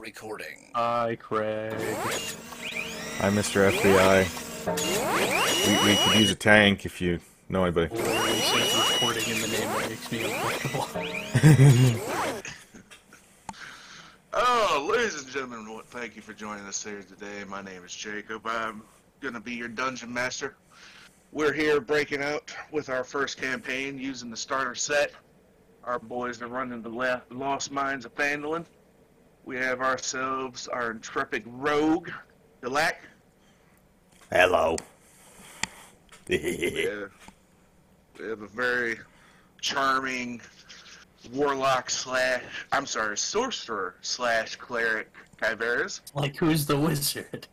recording. Hi, Craig. Hi, Mr. FBI. We could use a tank if you know anybody. Literally says recording in the name that makes me uncomfortable. Oh, ladies and gentlemen, thank you for joining us here today. My name is Jacob. I'm going to be your dungeon master. We're here breaking out with our first campaign using the starter set. Our boys are running the Lost Mines of Phandalin. We have ourselves our intrepid rogue, Dilak. Hello. We have a very charming sorcerer slash cleric, Kyveras. Like, who's the wizard?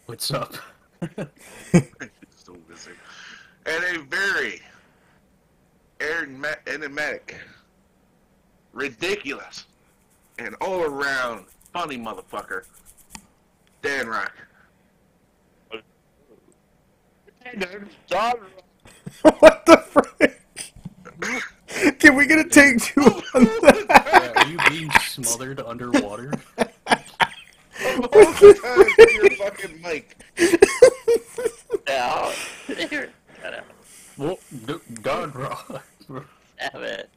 What's up? Still wizard. And a very enigmatic, ridiculous, and all-around funny motherfucker, Dan Rock. What the frick? Can we get a take two on that? Yeah, are you being smothered underwater? Your fucking mic. Now, here, cut out. Well, God, Rob. Damn it.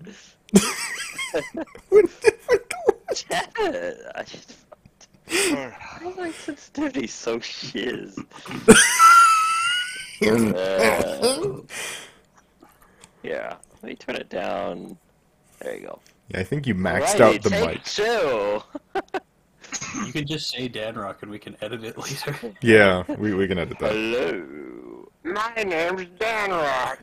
Damn it. I just my like sensitivity's so shiz. Yeah, let me turn it down. There you go. Yeah, I think you maxed Alrighty, out the take mic. two. You can just say Dan Rock and we can edit it later. Yeah, we can edit that. Hello. My name's Dan Rock.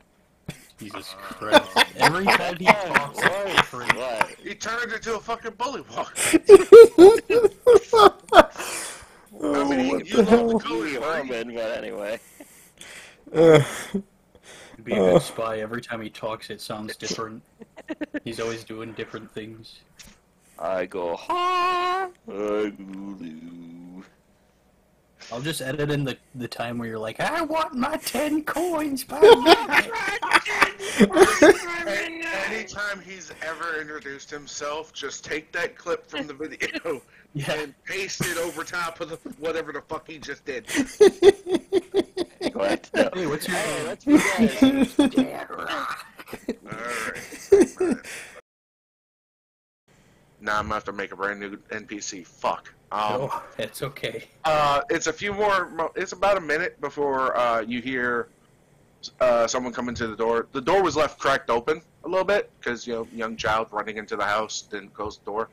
Jesus Christ. Every time he talks, it's different. What? He turned into a fucking bullywog. Oh, I mean, what you the love hell? the color Human, but anyway. Be a good spy. Every time he talks, it sounds different. He's always doing different things. I go, ha! I go, loo. I'll just edit in the time where you're like, I want my 10 coins by minute. Anytime he's ever introduced himself, just take that clip from the video and paste it over top of whatever the fuck he just did. What? No. Hey, what's your name? Let's begin. Dan Rock. Alright. Now I'm gonna have to make a brand new NPC. Fuck. Oh, it's okay. It's a few more. It's about a minute before you hear someone come into the door. The door was left cracked open a little bit because young child running into the house didn't close the door.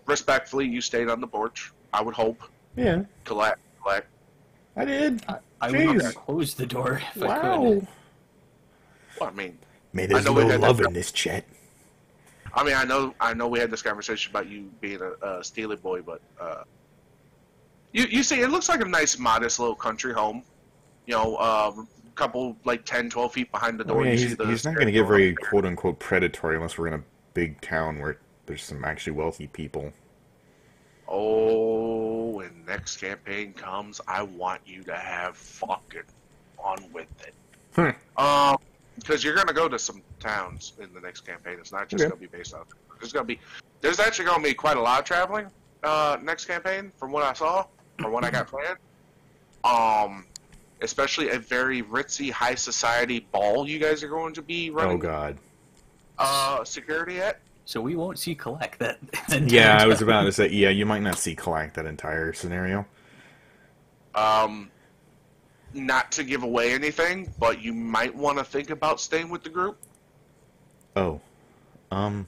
Respectfully, you stayed on the porch. I would hope. Yeah, Collect. I did. I would have closed the door if I could. Well, I mean, May there's no love in this chat. I mean, I know we had this conversation about you being a Steely boy, but you see, it looks like a nice, modest little country home. Couple like 10, 12 feet behind the door. Oh, yeah, you see he's not going to get very quote-unquote predatory unless we're in a big town where there's some actually wealthy people. Oh, when next campaign comes, I want you to have fucking fun with it. Because you're gonna go to some towns in the next campaign. It's not just gonna be based on. There's actually gonna be quite a lot of traveling next campaign, from what I saw or what I got planned. Especially a very ritzy high society ball you guys are going to be running. Oh God. Security at. So we won't see Collect that. Yeah, I was about to say. Yeah, you might not see Collect that entire scenario. Not to give away anything, but you might want to think about staying with the group. Oh. Yeah,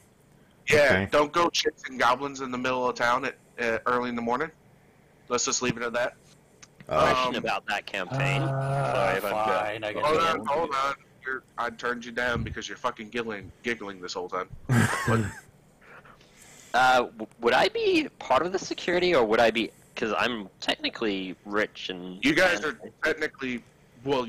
okay. Don't go chasing goblins in the middle of town at early in the morning. Let's just leave it at that. Question about that campaign. Sorry if I'm good. Hold on. I turned you down because you're fucking giggling this whole time. Would I be part of the security, or would I be? Because I'm technically rich and... You guys are technically... Well,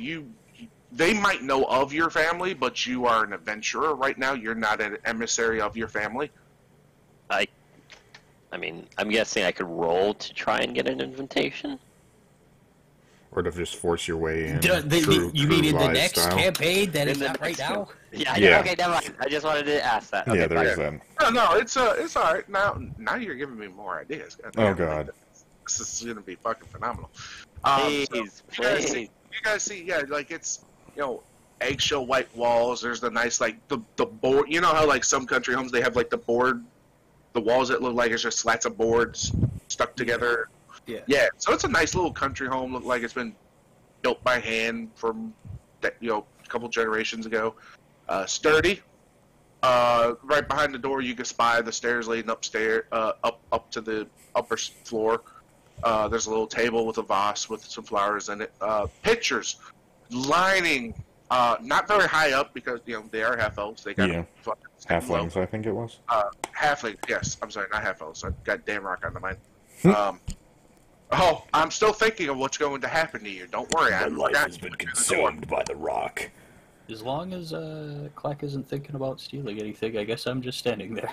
they might know of your family, but you are an adventurer right now. You're not an emissary of your family. I mean, I'm guessing I could roll to try and get an invitation? Or to just force your way in. You mean in the Lies next style. campaign that is the not right next now? Yeah. Okay, never mind. I just wanted to ask that. Okay, Yeah, there fine. is that. No, it's all right. Now you're giving me more ideas. Oh, God. This is gonna be fucking phenomenal. Please, So please. you guys see, yeah, like it's eggshell white walls. There's the nice like the board. You know how like some country homes they have like the walls that look like it's just slats of boards stuck together. Yeah. Yeah, so it's a nice little country home. Look like it's been built by hand from that a couple generations ago. Sturdy. Right behind the door, you can spy the stairs leading upstairs, up to the upper floor. There's a little table with a vase with some flowers in it. Pictures lining, not very high up because they are half elves. They got Halflings, I think it was. Halfling. Yes, I'm sorry, not half elves. I got damn rock on the mind. I'm still thinking of what's going to happen to you. Don't worry. My life has been consumed by the rock. As long as Clack isn't thinking about stealing anything, I guess I'm just standing there.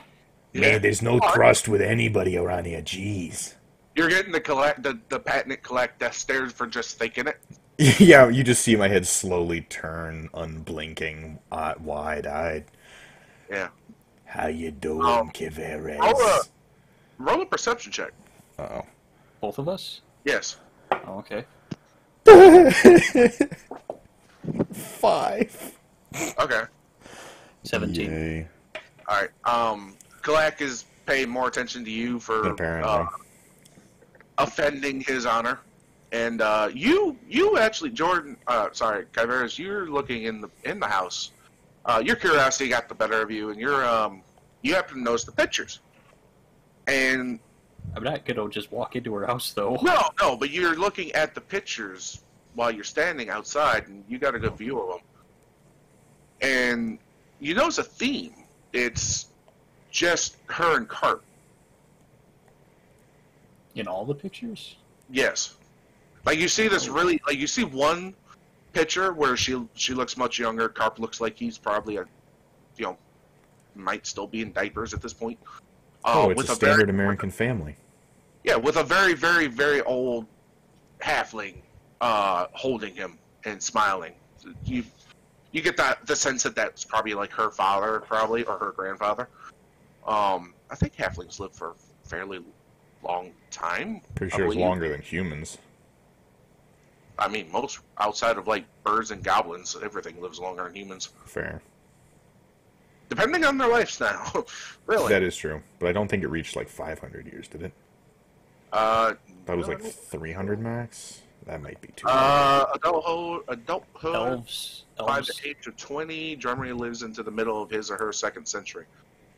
Man, there's no trust with anybody around here. Jeez. You're getting the patent collect death stares for just thinking it. Yeah, you just see my head slowly turn, unblinking, wide-eyed. Yeah. How you doing, Kiveres? Roll a perception check. Uh-oh. Both of us? Yes. Oh, okay. 5. Okay. 17. Yay. All right. Kalak is paying more attention to you for Apparently. offending his honor, and you actually, Jordan. Kyveris, you're looking in the house. Your curiosity got the better of you, and you happen to notice the pictures. And I'm not gonna just walk into her house, though. no, but you're looking at the pictures while you're standing outside, and you got a good view of them. And you notice a theme. It's just her and Carp. In all the pictures? Yes. Like you see this really, like you see one picture where she looks much younger. Carp looks like he's probably might still be in diapers at this point. It's with a standard American family. Yeah, with a very, very, very old halfling holding him and smiling. You get the sense that that's probably like her father, probably, or her grandfather. I think halflings live for a fairly long time. Pretty sure it's longer than humans. I mean, most outside of like birds and goblins, everything lives longer than humans. Fair. Depending on their lifestyle, really. That is true, but I don't think it reached like 500 years, did it? That was like 300 max. That might be too. Adulthood, Elves. 5 to 8 to 20. Germany lives into the middle of his or her second century,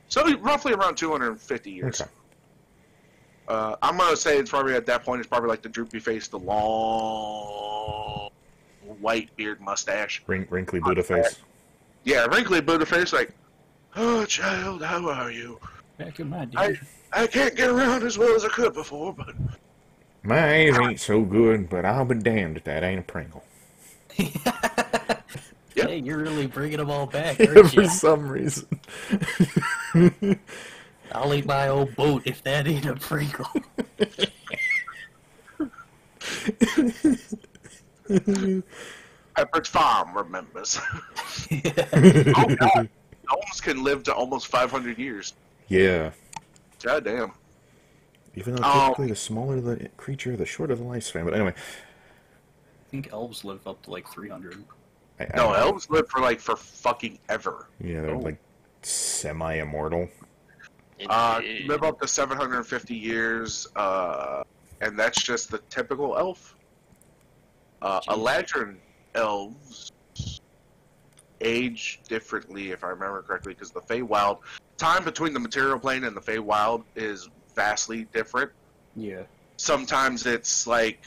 so roughly around 250 years. Okay. I'm gonna say it's probably at that point. It's probably like the droopy face, the long white beard, mustache, Wrinkly Buddha face. Yeah, wrinkly Buddha face, like, oh child, how are you? Back in my day. I can't get around as well as I could before, but My eyes ain't so good, but I'll be damned if that ain't a Pringle. Yep. Hey, you're really bringing them all back, aren't For you? some reason. I'll eat my old boat if that ain't a Pringle. Pepperidge Farm remembers. Oh God, gnomes can live to almost 500 years. Yeah. God damn. Even though typically the smaller the creature, the shorter the lifespan. But anyway. I think elves live up to like 300. No, elves live for fucking ever. Yeah, they're like semi-immortal. Live up to 750 years, and that's just the typical elf. Eladrin elves age differently, if I remember correctly, because the Feywild time between the material plane and the Feywild is vastly different. Yeah. Sometimes it's like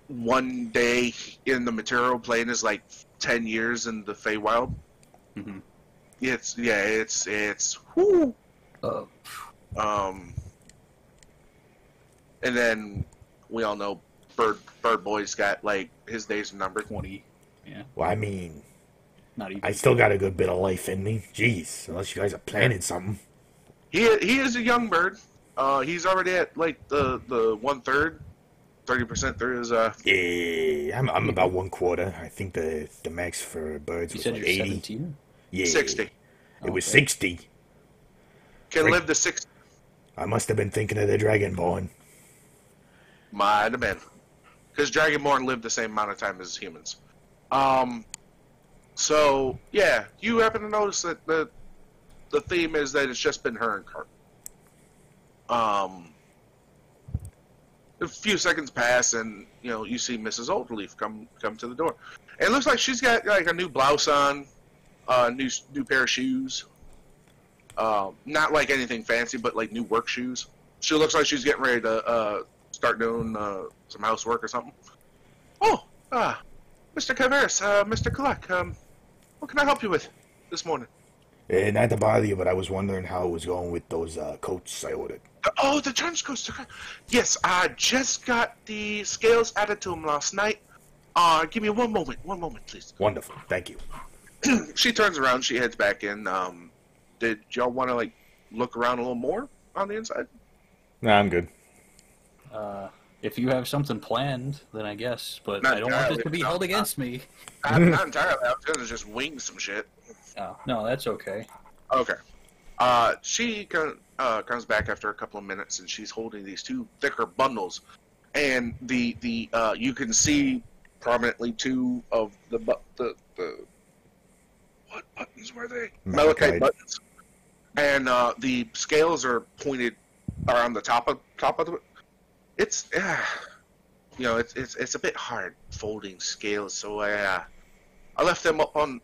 one day in the material plane is like 10 years in the Feywild. Mm-hmm. It's whoo. And then we all know Bird Boy's got like his days are numbered. 20. Yeah. Well, I mean, Not even. I still got a good bit of life in me. Jeez, unless you guys are planning something. He is a young bird. He's already at like the 1/3 30% through his Yeah, I'm about 1/4. I think the max for birds You was said like you're 80. 17? Yeah, 60. It was Okay. 60. Can Right. live to 60. I must have been thinking of the Dragonborn. Might have been. Because Dragonborn live the same amount of time as humans. So, yeah, you happen to notice that the theme is that it's just been her and Cart. A few seconds pass, and you see Mrs. Oldleaf come to the door. And it looks like she's got like a new blouse on, new pair of shoes. Not like anything fancy, but like new work shoes. She looks like she's getting ready to start doing some housework or something. Oh, Mr. Caveris, Mr. Kalak, what can I help you with this morning? Not to bother you, but I was wondering how it was going with those coats I ordered. Oh, the trench coats. Yes, I just got the scales added to them last night. Give me one moment, please. Wonderful, thank you. She turns around, she heads back in. Did y'all want to look around a little more on the inside? Nah, I'm good. If you have something planned, then I guess. But Not I don't want this to entirely, be no. held against me. Not entirely. I was gonna just wing some shit. Oh, no, that's okay. Okay. She comes back after a couple of minutes, and she's holding these two thicker bundles, and the you can see prominently two of the what buttons were they? Malachite buttons, and the scales are on the top of the. It's it's a bit hard folding scales, so I left them up on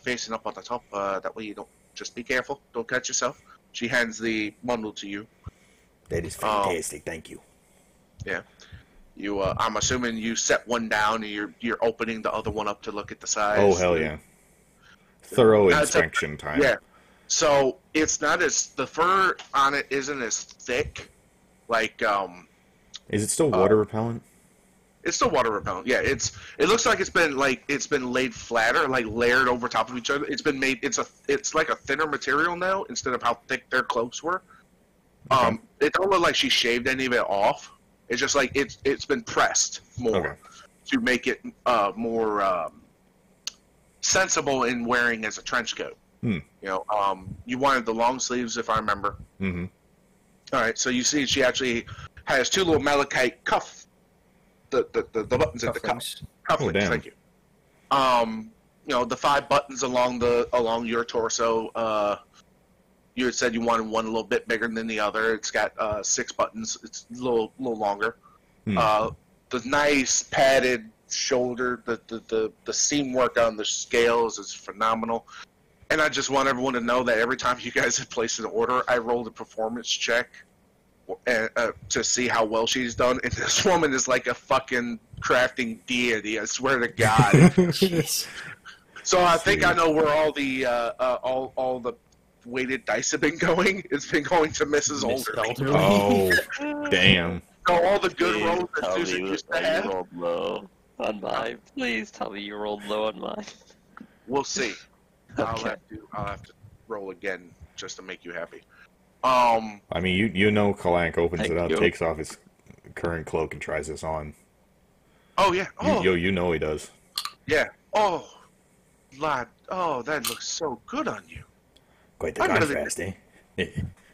facing up on the top. That way you don't. Just be careful. Don't cut yourself. She hands the bundle to you. That is fantastic, thank you. Yeah. You. I'm assuming you set one down and you're opening the other one up to look at the size. Oh, hell yeah. Thorough inspection time. Yeah. So it's not the fur on it isn't as thick. Is it still water repellent? It's still water repellent. Yeah, it looks like it's been laid flatter, like layered over top of each other. It's been made. It's like a thinner material now instead of how thick their cloaks were. Okay. It don't look like she shaved any of it off. It's just like it's been pressed more to make it more sensible in wearing as a trench coat. You wanted the long sleeves, if I remember. Mm-hmm. All right, so you see she actually has two little malachite cuff. The buttons at the cufflinks. Oh, damn. Thank you. The 5 buttons along your torso. You had said you wanted one a little bit bigger than the other. It's got 6 buttons. It's a little longer. The nice padded shoulder. The seam work on the scales is phenomenal. And I just want everyone to know that every time you guys have placed an order, I rolled a performance check. To see how well she's done, and this woman is like a fucking crafting deity. I swear to God. Jeez. So I think I know where all the all the weighted dice have been going. It's been going to Mrs. Older. Oh, damn. So all the good Please rolls that tell Susan me used to that have. you rolled low on mine. Please tell me you rolled low on mine. We'll see. Okay. I'll have to roll again just to make you happy. I mean, Kalank opens Thank it up, you. takes off his current cloak, and tries this on. Oh yeah. Oh You know he does. yeah. Oh, lad. Oh, that looks so good on you. Quite the I'm really- contrast, eh?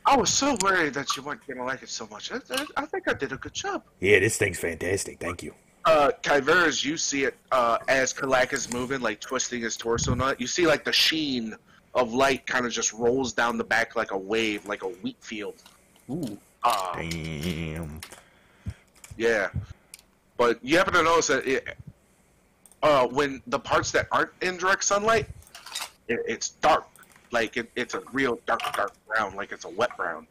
I was so worried that you weren't gonna like it so much. I think I did a good job. Yeah, this thing's fantastic, thank you. Kyveras, you see it as Kalak is moving, like twisting his torso nut. You see like the sheen of light kind of just rolls down the back like a wave, like a wheat field. Ooh. Damn. Yeah. But you happen to notice that when the parts that aren't in direct sunlight, it's dark. Like it's a real dark brown, like it's a wet brown.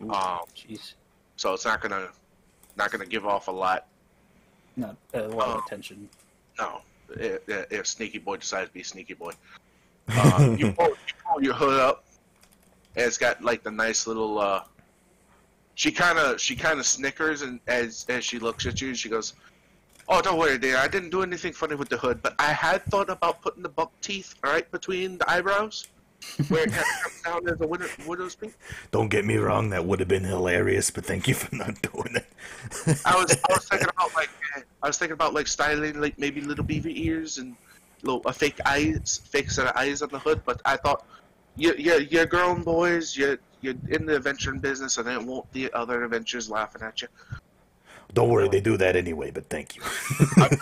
Jeez. So it's not gonna give off a lot. Not a lot of attention. No, if Sneaky Boy decides to be Sneaky Boy. You pull your hood up, and it's got like the nice little. She kind of snickers, and as she looks at you, she goes, "Oh, don't worry, dear. I didn't do anything funny with the hood, but I had thought about putting the buck teeth right between the eyebrows. where it comes down as a widow's peak. Don't get me wrong, that would have been hilarious, but thank you for not doing it. I was thinking about like styling like maybe little beaver ears and a fake set of eyes on the hood. But I thought you're grown boys, you're in the adventuring business, and it won't the other adventurers laughing at you. Don't worry, they do that anyway, but thank you. I've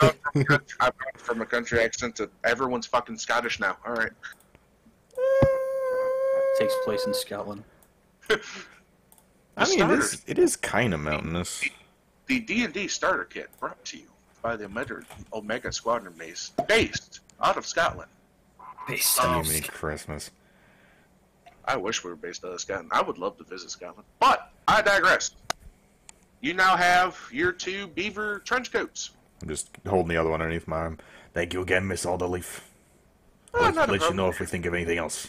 gone from a country accent to everyone's fucking Scottish now. All right. Takes place in Scotland. I mean, it is kind of mountainous. The D&D starter kit brought to you by the Omega Squadron base, based out of Scotland. Steamy Christmas. I wish we were based out of Scotland. I would love to visit Scotland. But I digress. You now have your 2 beaver trench coats. I'm just holding the other one underneath my arm. Thank you again, Miss Alderleaf. Not a Let you problem. know if we think of anything else.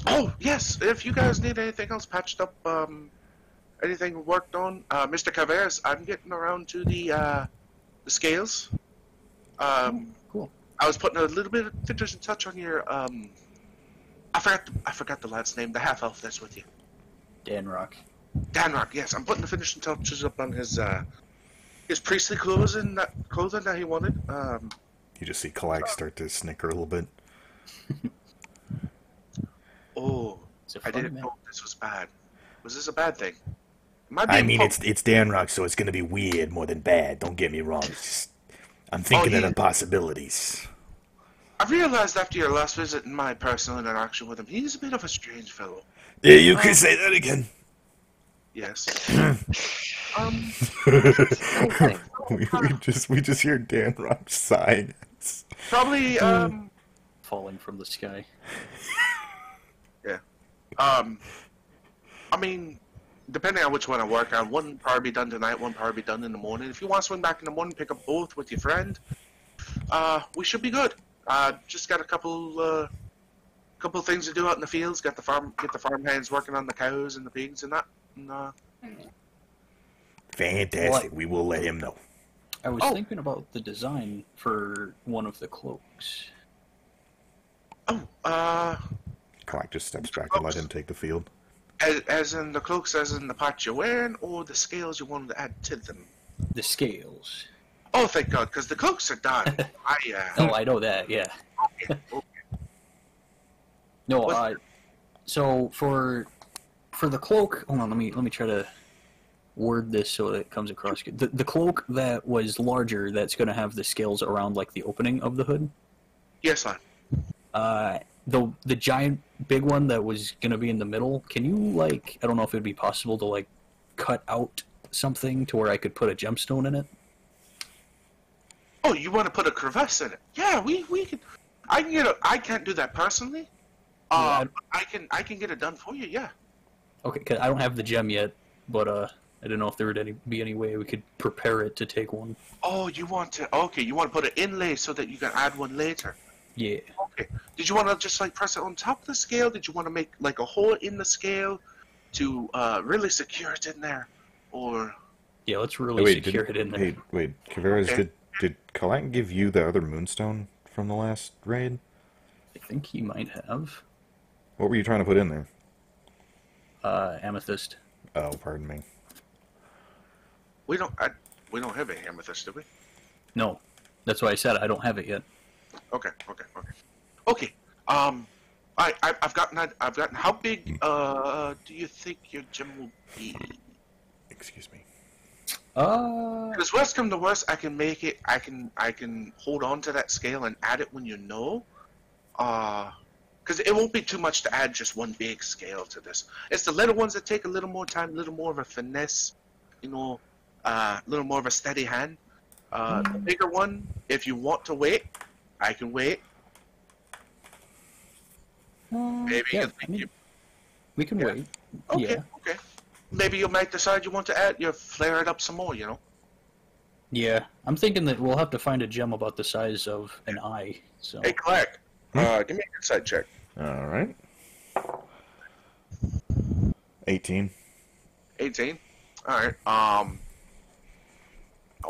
Oh, yes. If you guys need anything else patched up, anything worked on, Mr. Caveras, I'm getting around to the scales. Cool. I was putting a little bit of finishing touch on your, I forgot the lad's name, the half-elf that's with you. Danrock. Danrock, yes. I'm putting the finishing touches up on his priestly clothing that he wanted. You just see Kalak start to snicker a little bit. Oh, I didn't know this was bad. Was this a bad thing? I mean, it's Danrock, so it's going to be weird more than bad. Don't get me wrong. It's just, I'm thinking of the possibilities. I realized after your last visit and my personal interaction with him, he's a bit of a strange fellow. Yeah, you can say that again. Yes. we just hear Danrock sighing. Probably, Falling from the sky. yeah. I mean, depending on which one I work on, one probably be done tonight, one probably be done in the morning. If you want to swing back in the morning, pick up both with your friend, we should be good. Just got a couple things to do out in the fields. Get the farm hands working on the cows and the pigs and that. And, Fantastic. We will let him know. I was thinking about the design for one of the cloaks. Kalak just steps back and let him take the field. as in the cloaks, as in the parts you're wearing, or the scales you wanted to add to them? The scales. Oh, thank God, because the cloaks are done. Oh, I know that, yeah. Okay. No, so for the cloak, hold on, let me try to word this so that it comes across good. The cloak that was larger, that's going to have the scales around like the opening of the hood. Yes, lad. The giant big one that was going to be in the middle, can you, like, I don't know if it would be possible to, like, cut out something to where I could put a gemstone in it? Oh, you want to put a crevice in it? Yeah, we can. I can't do that personally. Yeah, I can get it done for you. Yeah. Okay, 'cause I don't have the gem yet, but I didn't know if there would be any way we could prepare it to take one. Oh, you want to put an inlay so that you can add one later. Yeah. Okay. Did you want to just like press it on top of the scale? Did you want to make like a hole in the scale to really secure it in there, or? Yeah, let's really secure it in there. Hey, wait, Caveras, Okay. did Kalak give you the other moonstone from the last raid? I think he might have. What were you trying to put in there? Amethyst. Oh, pardon me. We don't have any amethyst, do we? No, that's why I said I don't have it yet. Okay. I've gotten. How big do you think your gym will be? Excuse me. Because worst come to worst, I can make it. I can hold on to that scale and add it when you know. Because it won't be too much to add just one big scale to this. It's the little ones that take a little more time, a little more of a finesse, a little more of a steady hand. The bigger one, if you want to wait, I can wait. Maybe Yeah, you- I mean, we can wait. Okay, Yeah. okay. Maybe you might decide you want to add, flare it up some more, Yeah, I'm thinking that we'll have to find a gem about the size of an eye. So Hey, Clark, give me an insight check. All right. 18. 18. All right. I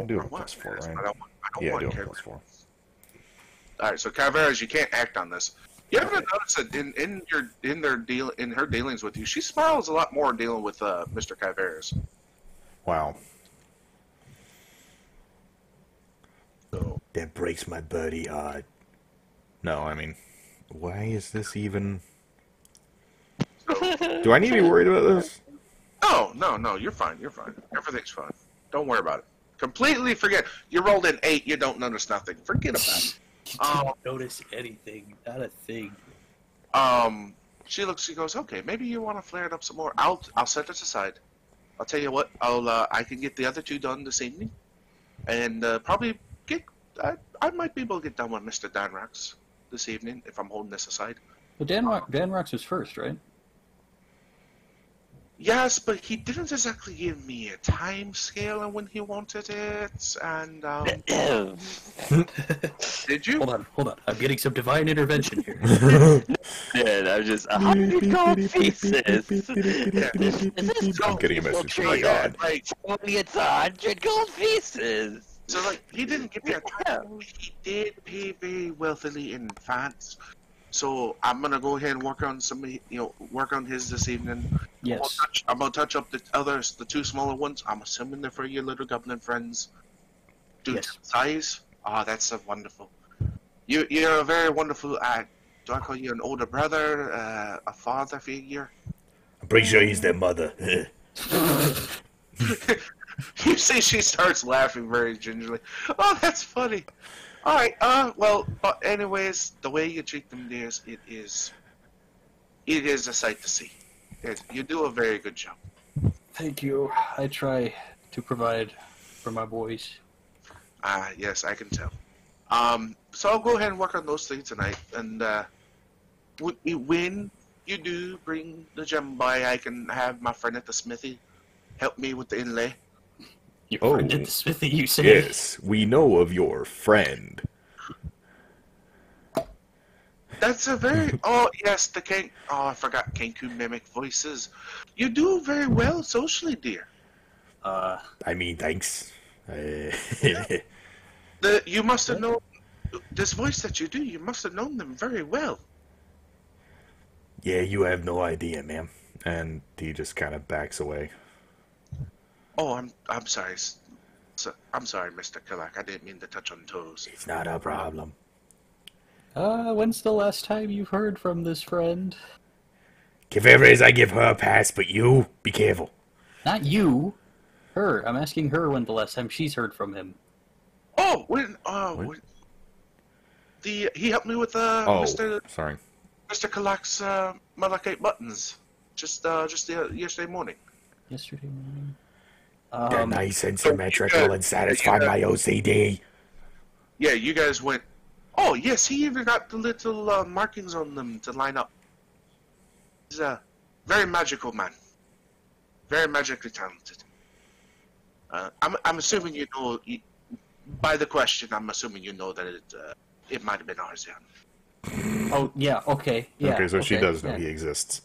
do I have a want plus 4, this, right? but I don't Yeah, I want do have a Caveras. plus 4. All right, so Caveras, you can't act on this. You ever notice that in her dealings with you, she smiles a lot more dealing with Mr. Kyveris. Wow. So That breaks my buddy heart. No, I mean, why is this even... so Do I need to be worried about this? no, you're fine. You're fine. Everything's fine. Don't worry about it. Completely forget. You rolled an 8. You don't notice nothing. Forget about it. You don't notice anything. Not a thing. She looks. She goes, okay. Maybe you want to flare it up some more. I'll set it aside. I'll tell you what. I can get the other 2 done this evening, and probably get. I might be able to get done with Mr. Danrax this evening if I'm holding this aside. Well, Dan Rocks was first, right? Yes, but he didn't exactly give me a time scale on when he wanted it, and did you? Hold on. I'm getting some divine intervention here. Dude, I'm just 100 gold pieces. I'm getting a message from my Trade god. Like, Tell me it's 100 gold pieces. so like he didn't give me a time. He did pay very wealthily in advance. So I'm gonna go ahead and work on work on his this evening. Yes. I'm gonna touch up the others, the 2 smaller ones. I'm assuming they're for your little goblin friends. Yes. Size? Ah, that's a wonderful. You're a very wonderful. Do I call you an older brother, a father figure? I'm pretty sure he's their mother. You see, she starts laughing very gingerly. Oh, that's funny. All right. Well, but anyways, the way you treat them, dears, it is a sight to see. You do a very good job. Thank you. I try to provide for my boys. Yes, I can tell. So I'll go ahead and work on those things tonight, and when you do bring the gem by, I can have my friend at the smithy help me with the inlay. Your Oh, friend at the smithy, you say? Yes, we know of your friend. That's a very yes, the Ken. Oh, I forgot Kenku mimic voices. You do very well socially, dear. I mean, thanks. You must have known this voice that you do. You must have known them very well. Yeah, you have no idea, ma'am. And he just kind of backs away. Oh, I'm sorry. I'm sorry, Mr. Killak. I didn't mean to touch on toes. It's not a problem. When's the last time you've heard from this friend? If ever is, I give her a pass, but you, be careful. Not you. Her. I'm asking her when the last time she's heard from him. Oh, What? He helped me with Oh, Mr. sorry. Killak's malachite buttons just yesterday morning. Yesterday morning. They're nice and symmetrical and satisfy my OCD. Yeah, you guys went. Oh yes, he even got the little markings on them to line up. He's a very magical man, very magically talented. I'm assuming you know. By the question, I'm assuming you know that it might have been Arzian. Oh, yeah, okay. Yeah, Okay, so she okay, does know yeah. he exists.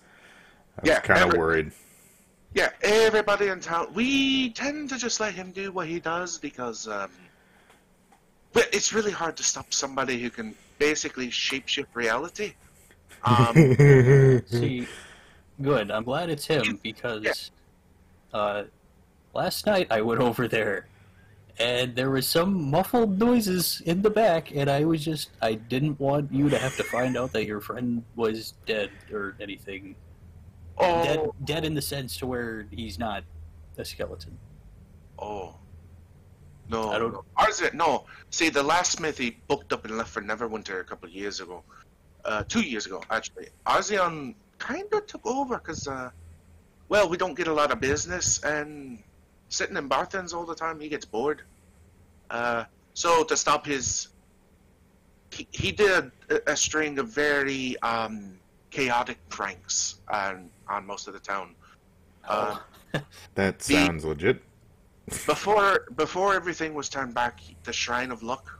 I was Yeah, kind of worried. Yeah, everybody in town. We tend to just let him do what he does because, but it's really hard to stop somebody who can basically shapeshift reality. See, good. I'm glad it's him because last night I went over there and there was some muffled noises in the back, and I didn't want you to have to find out that your friend was dead or anything. Oh, Dead in the sense to where he's not a skeleton. oh, no, I don't- no. Arzian, no. See, the last smithy booked up and left for Neverwinter a couple of years ago. 2 years ago, actually. Arzian kind of took over because, well, we don't get a lot of business, and sitting in Barthens all the time, he gets bored. So to stop his... He did a string of very chaotic pranks on most of the town. That sounds legit. Before everything was turned back, the Shrine of Luck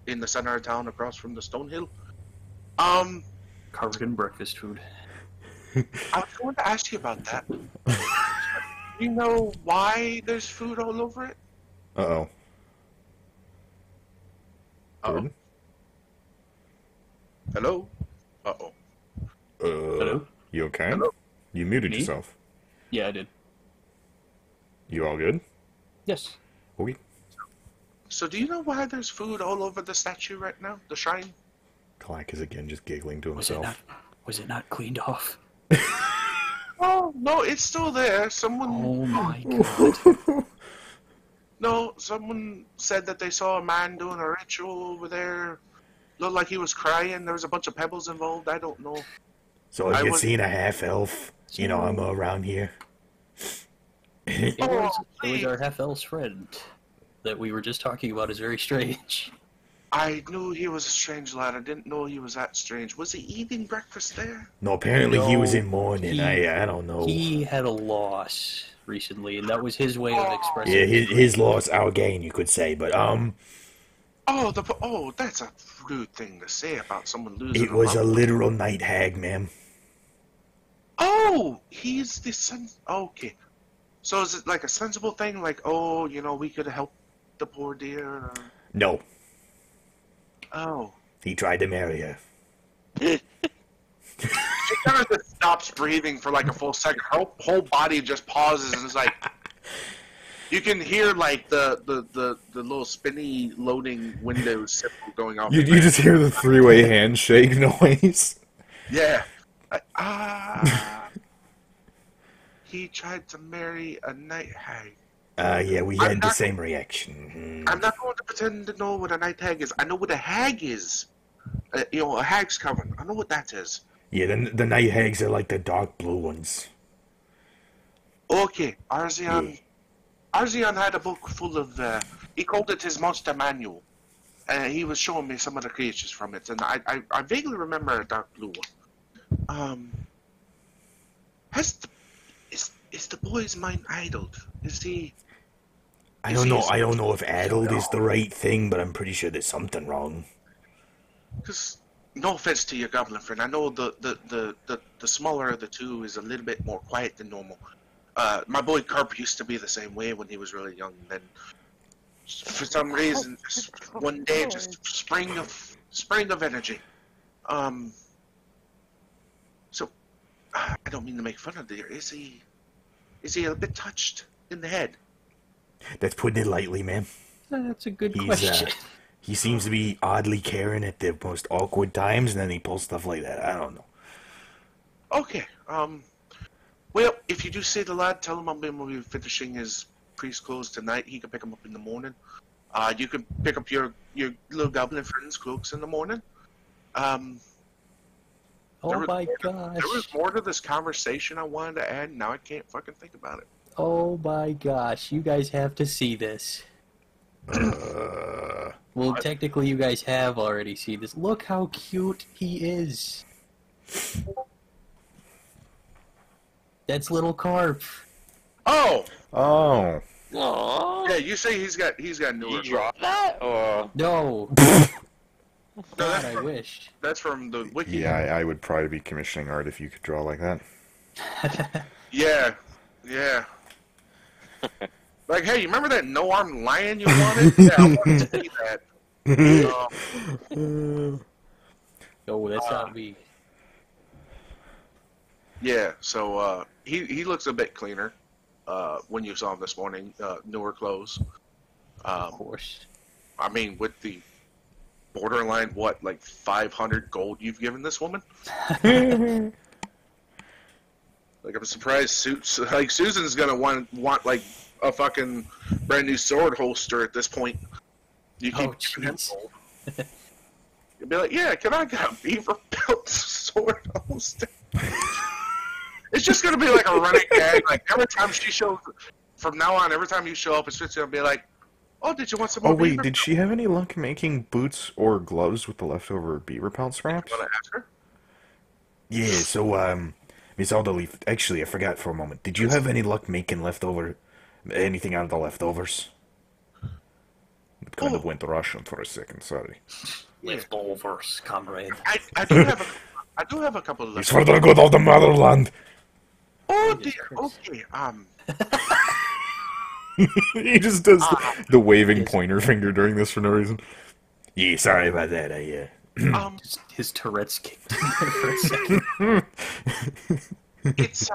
in the center of town across from the Stonehill. Covered in breakfast food. I was going to ask you about that. You know why there's food all over it? Uh-oh. Uh-oh. Jordan? Hello? Uh-oh. Hello? You okay? Hello? You muted Me? yourself. Yeah, I did. You all good? Yes. Okay. So do you know why there's food all over the statue right now? The shrine? Clack is again just giggling to Was it not? himself. Was it not cleaned off? Oh, no, it's still there. Someone... Oh my god. No, someone said that they saw a man doing a ritual over there. Looked like he was crying. There was a bunch of pebbles involved. I don't know. So if I you've was- seen a half-elf, you know, I'm around here. It Oh, was please. our half-elf's friend that we were just talking about is very strange. I knew he was a strange lad. I didn't know he was that strange. Was he eating breakfast there? No, apparently he was No, in mourning. I don't know. He had a loss recently, and that was his way of expressing Yeah, his his loss, our gain, you could say. But Oh, that's a rude thing to say about someone losing. it was a loved one. literal night hag, ma'am. Oh, he's the son. Okay, so is it like a sensible thing? Like, oh, you know, we could help the poor dear. Or... No, Oh, he tried to marry her. she kind of just stops breathing for like a full second. Her whole body just pauses and is like. You can hear like the little spinny loading Windows symbol going off. You just hear the three-way handshake noise. Yeah. He tried to marry a night hag. Yeah, we I'm had the not- same reaction. I'm not going to pretend to know what a night hag is. I know what a hag is. You know, a hag's coven. I know what that is. Yeah, the night hags are like the dark blue ones. Okay, Arzion. Yeah. Arzion had a book full of. He called it his monster manual. He was showing me some of the creatures from it, and I vaguely remember a dark blue one. Is the boy's mind idled? Is he? I Is don't he know. a- I don't know if addled is the right thing, but I'm pretty sure there's something wrong. Because no offense to your goblin friend, I know the smaller of the two is a little bit more quiet than normal. My boy Carp used to be the same way when he was really young. Then, for some reason, just one day, just spring of energy. So I don't mean to make fun of the. Is he a bit touched in the head? That's putting it lightly, ma'am. That's a good He's question. he seems to be oddly caring at the most awkward times, and then he pulls stuff like that. I don't know. Okay. Well, if you do see the lad, tell him I'm going to be finishing his priest clothes tonight. He can pick them up in the morning. You can pick up your little goblin friend's cloaks in the morning. Oh my There was gosh. more to this conversation I wanted to add. Now I can't fucking think about it. Oh my gosh. You guys have to see this. Well, technically, you guys have already seen this. Look how cute he is. That's little Carp. Oh, Oh. Aww. yeah. You say he's got newer. You draw that, or No. No, God, I wish. that's from the wiki. Yeah, I would probably be commissioning art if you could draw like that. Yeah. Like, hey, you remember that no-armed lion you wanted? Yeah, I wanted to see that. Oh, that's not me. Yeah, so he looks a bit cleaner when you saw him this morning. Newer clothes. Of course. I mean, with the borderline, what, like 500 gold you've given this woman? Like, I'm surprised Susan's gonna want like a fucking brand new sword holster at this point. You keep Oh, giving him jeez. gold. You'd be like, yeah, can I get a beaver belt sword holster? It's just gonna be like a running gag. Like every time she shows, from now on, every time you show up, it's just gonna be like, oh, did you want some more Oh wait, beaver? did she have any luck making boots or gloves with the leftover beaver pelt scraps? You wanna ask her? Yeah. So Miss Alderleaf. Actually, I forgot for a moment. Did you have any luck making anything out of the leftovers? It kind of went Russian for a second, sorry. Leftovers, comrade. I do have a couple of. It's for the good of the motherland. Oh Jesus dear. Christ. Okay. He just does the waving pointer finger during this for no reason. Yeah, sorry about that. His Tourette's kicked in there for a second. it's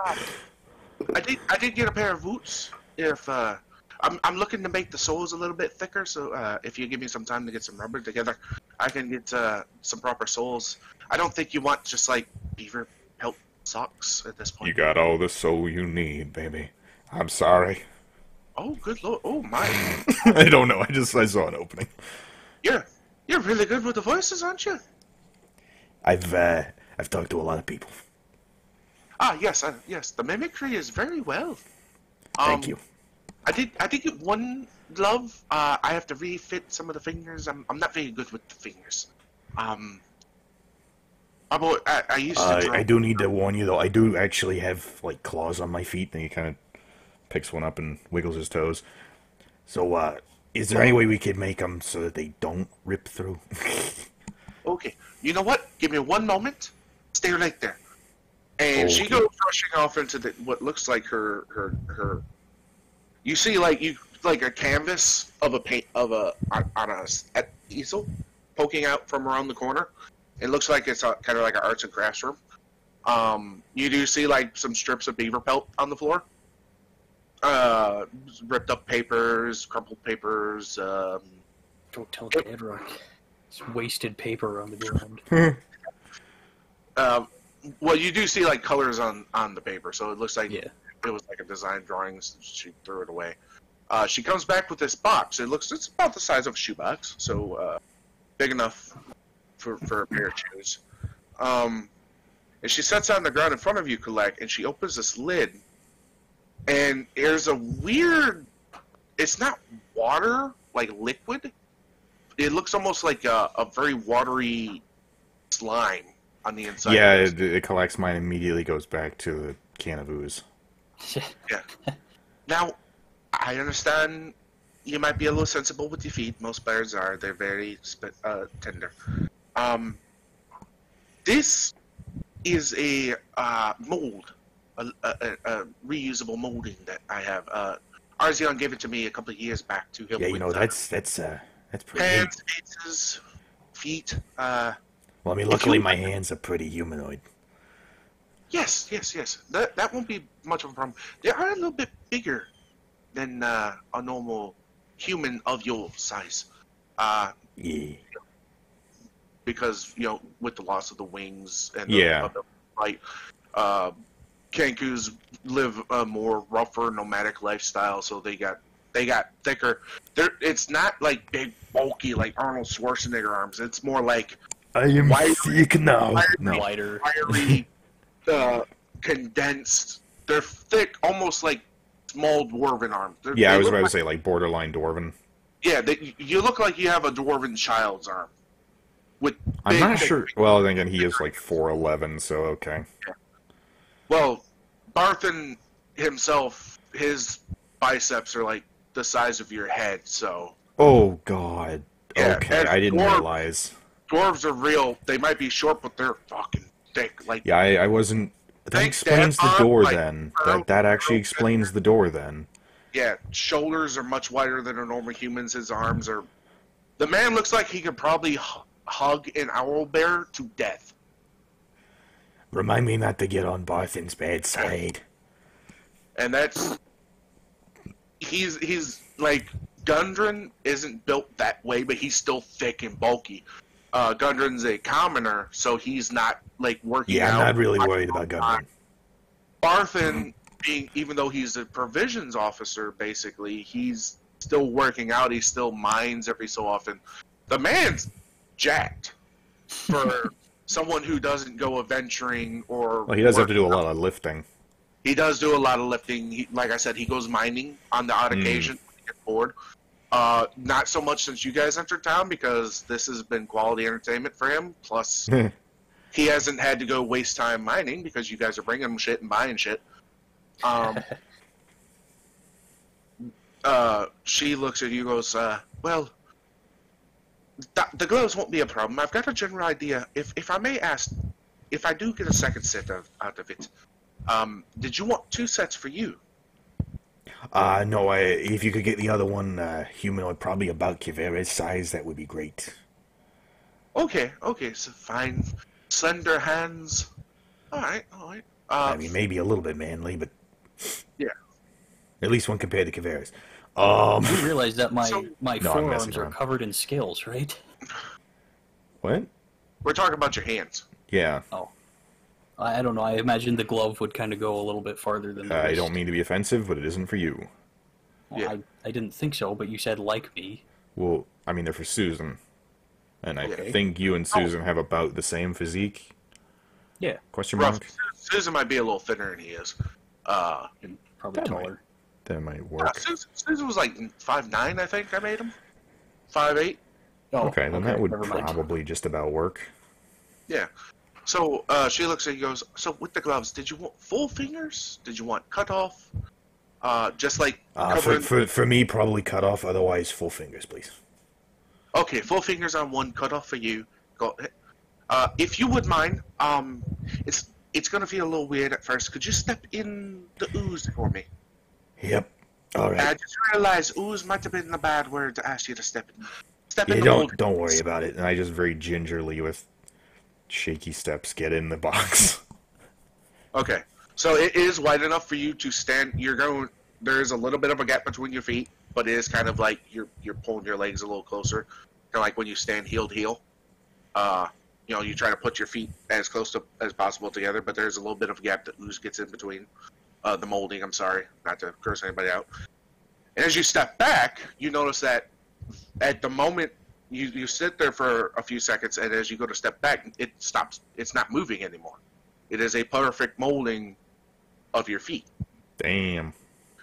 I did get a pair of boots. If I'm looking to make the soles a little bit thicker, so if you give me some time to get some rubber together, I can get some proper soles. I don't think you want just like beaver pelt socks at this point. You got all the soul you need, baby. I'm sorry. Oh, good lord! Oh my! I don't know. I saw an opening. You're really good with the voices, aren't you? I've talked to a lot of people. Ah, yes, yes. The mimicry is very well. Thank you. I did get one glove. I have to refit some of the fingers. I'm not very good with the fingers. I used to. I do need to warn you though. I do actually have like claws on my feet, and he kind of picks one up and wiggles his toes. So, is there any way we could make them so that they don't rip through? Okay. You know what? Give me one moment. Stay right there. And she Okay. goes rushing off into what looks like her. You see, like a canvas of a paint on a easel poking out from around the corner. It looks like it's kind of like an arts and crafts room. You do see like some strips of beaver pelt on the floor. Ripped up papers, crumpled papers. Don't tell Cadrock. It's wasted paper on the ground. Well, you do see like colors on the paper, so it looks like Yeah. it was like a design drawing. So she threw it away. She comes back with this box. It's about the size of a shoebox, so big enough for a pair of shoes. And she sets it on the ground in front of you, Kulak, and she opens this lid. And there's a weird, it's not water, like liquid. It looks almost like a very watery slime on the inside. Yeah, it collects mine, immediately goes back to the can of ooze. Yeah. Now, I understand you might be a little sensible with your feet. Most birds are. They're very tender. This is a mold. A reusable molding that I have. Arzion gave it to me a couple of years back to help Yeah, you with know that's pretty neat. hands, faces, feet. Well, I mean, luckily my hands are pretty humanoid. Yes. That won't be much of a problem. They are a little bit bigger than a normal human of your size. Yeah. Because with the loss of the wings and Yeah. the flight, Kankus live a more rougher nomadic lifestyle, so they got thicker. It's not like big bulky like Arnold Schwarzenegger arms. It's more like I am Wiry- sick now. No. Lighter. wiry, condensed. They're thick, almost like small dwarven arms. Yeah, They I was look about to like- say, like, borderline dwarven. Yeah, you look like you have a dwarven child's arm. With I'm big, not thick sure. Well, then again, he is like 4'11", so okay. Well, Barthen himself, his biceps are like the size of your head, so Oh, God. Yeah, Okay, and I didn't dwarf- realize. dwarves are real. They might be short, but they're fucking thick. Like, Yeah, I wasn't... That Think explains that the door, arm, like, then. curled- That actually curled explains the door, then. yeah, shoulders are much wider than a normal human's. His arms are. The man looks like he could probably hug an owlbear to death. Remind me not to get on Barthen's bad side. And that's he's like Gundren isn't built that way, but he's still thick and bulky. Gundren's a commoner, so he's not like working Yeah, out. I'm not really worried about Gunman. Barthen, even though he's a provisions officer, basically he's still working out. He still mines every so often. The man's jacked for someone who doesn't go adventuring or. Well, he does have to do a work out. lot of lifting. He does do a lot of lifting. Like I said, he goes mining on the odd occasion when he gets bored. Not so much since you guys entered town, because this has been quality entertainment for him. Plus, he hasn't had to go waste time mining because you guys are bringing him shit and buying shit. She looks at you and goes, well, the gloves won't be a problem. I've got a general idea. If I may ask, if I do get a second set out of it, did you want 2 sets for you? No, if you could get the other one humanoid, probably about Kivera's size, that would be great. Okay, so fine. Slender hands. Alright. I mean, maybe a little bit manly, but yeah. at least when compared to Kavera's. You realize that my So- my No, I'm messing forearms are around. covered in scales, right? What? We're talking about your hands. Yeah. Oh, I don't know. I imagine the glove would kind of go a little bit farther than the I wrist. don't mean to be offensive, but it isn't for you. Well, Yeah. I didn't think so, but you said like me. Well, I mean, they're for Susan. And I Okay. think you and Susan have about the same physique? Yeah, Question Rough. mark? Susan might be a little thinner than he is. and probably That might- taller. That might work. Susan was like 5'9", I think I made him. 5'8". Oh, Okay, then that would never mind. probably just about work. Yeah. So she looks at you and goes, so with the gloves, did you want full fingers? Did you want cut off? Just like covering... For me, probably cut off. Otherwise, full fingers, please. Okay, full fingers on one, cut off for you. Got it. If you would mind, it's gonna feel a little weird at first. Could you step in the ooze for me? Yep. All I right. just realized ooze might have been a bad word to ask you to step in. Step in Yeah, the mold. don't worry about it. And I just very gingerly, with shaky steps, get in the box. Okay, so it is wide enough for you to stand. There's a little bit of a gap between your feet, but it is kind of like you're pulling your legs a little closer, kind of like when you stand heel to heel. You try to put your feet as close as possible together, but there's a little bit of a gap that ooze gets in between. The molding, I'm sorry, not to curse anybody out. And as you step back, you notice that at the moment you sit there for a few seconds, and as you go to step back, it stops. It's not moving anymore. It is a perfect molding of your feet. Damn.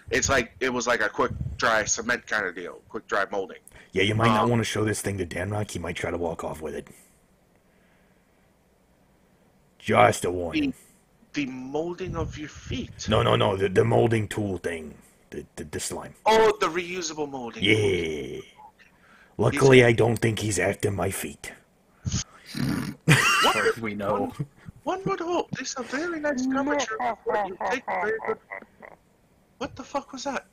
It's like it was like a quick dry cement kind of deal, quick dry molding. Yeah, you might not want to show this thing to Danrock. He might try to walk off with it. Just a warning. The molding of your feet. No. The molding tool thing. The slime. Oh, the reusable molding. Yeah. Luckily, I don't think he's after my feet. As far as we know. One would hope. This is a very nice curvature. You take very good. What the fuck was that?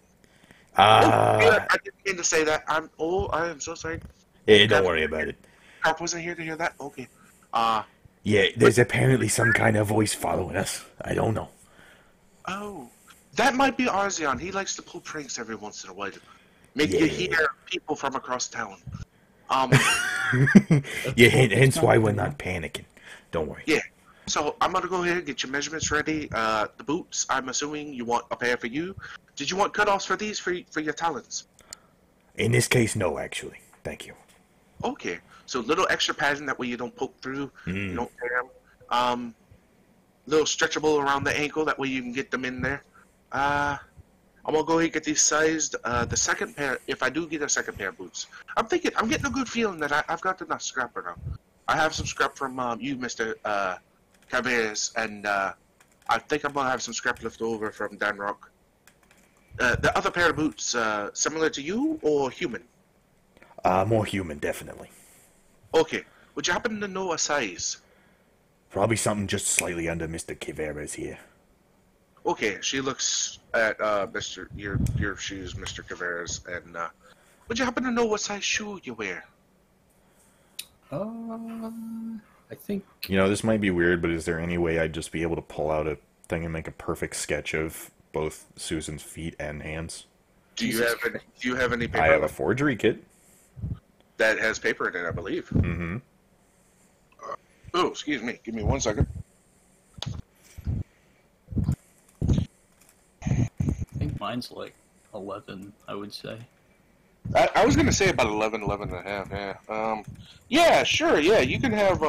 I didn't mean to say that. I am so sorry. Yeah, don't worry about it. I wasn't here to hear that. Okay. Yeah, there's apparently some kind of voice following us. I don't know. Oh, that might be Arzion. He likes to pull pranks every once in a while. Make you Yeah. hear people from across town. Yeah, hence why we're not panicking. Don't worry. Yeah. So I'm gonna go ahead and get your measurements ready. The boots, I'm assuming you want a pair for you. Did you want cutoffs for these for your talons? In this case, no, actually. Thank you. Okay. So little extra padding that way you don't poke through, you don't tear them. Little stretchable around the ankle that way you can get them in there. I'm gonna go ahead and get these sized. The second pair, if I do get a second pair of boots, I'm getting a good feeling that I've got enough scrap right now. I have some scrap from you, Mr. Caberes, and I think I'm gonna have some scrap left over from Dan Rock. The other pair of boots, similar to you or human? More human, definitely. Okay. Would you happen to know a size? Probably something just slightly under Mr. Kivera's here. Okay, she looks at your shoes, Mr. Caveras, and would you happen to know what size shoe you wear? I think You know, this might be weird, but is there any way I'd just be able to pull out a thing and make a perfect sketch of both Susan's feet and hands? Do you have any I paper have a forgery kit. that has paper in it? I believe. Mm-hmm. Oh, excuse me. Give me 1 second. I think mine's like 11, I would say. I was gonna say about 11 and a half. Yeah. Yeah. Sure. Yeah. You can have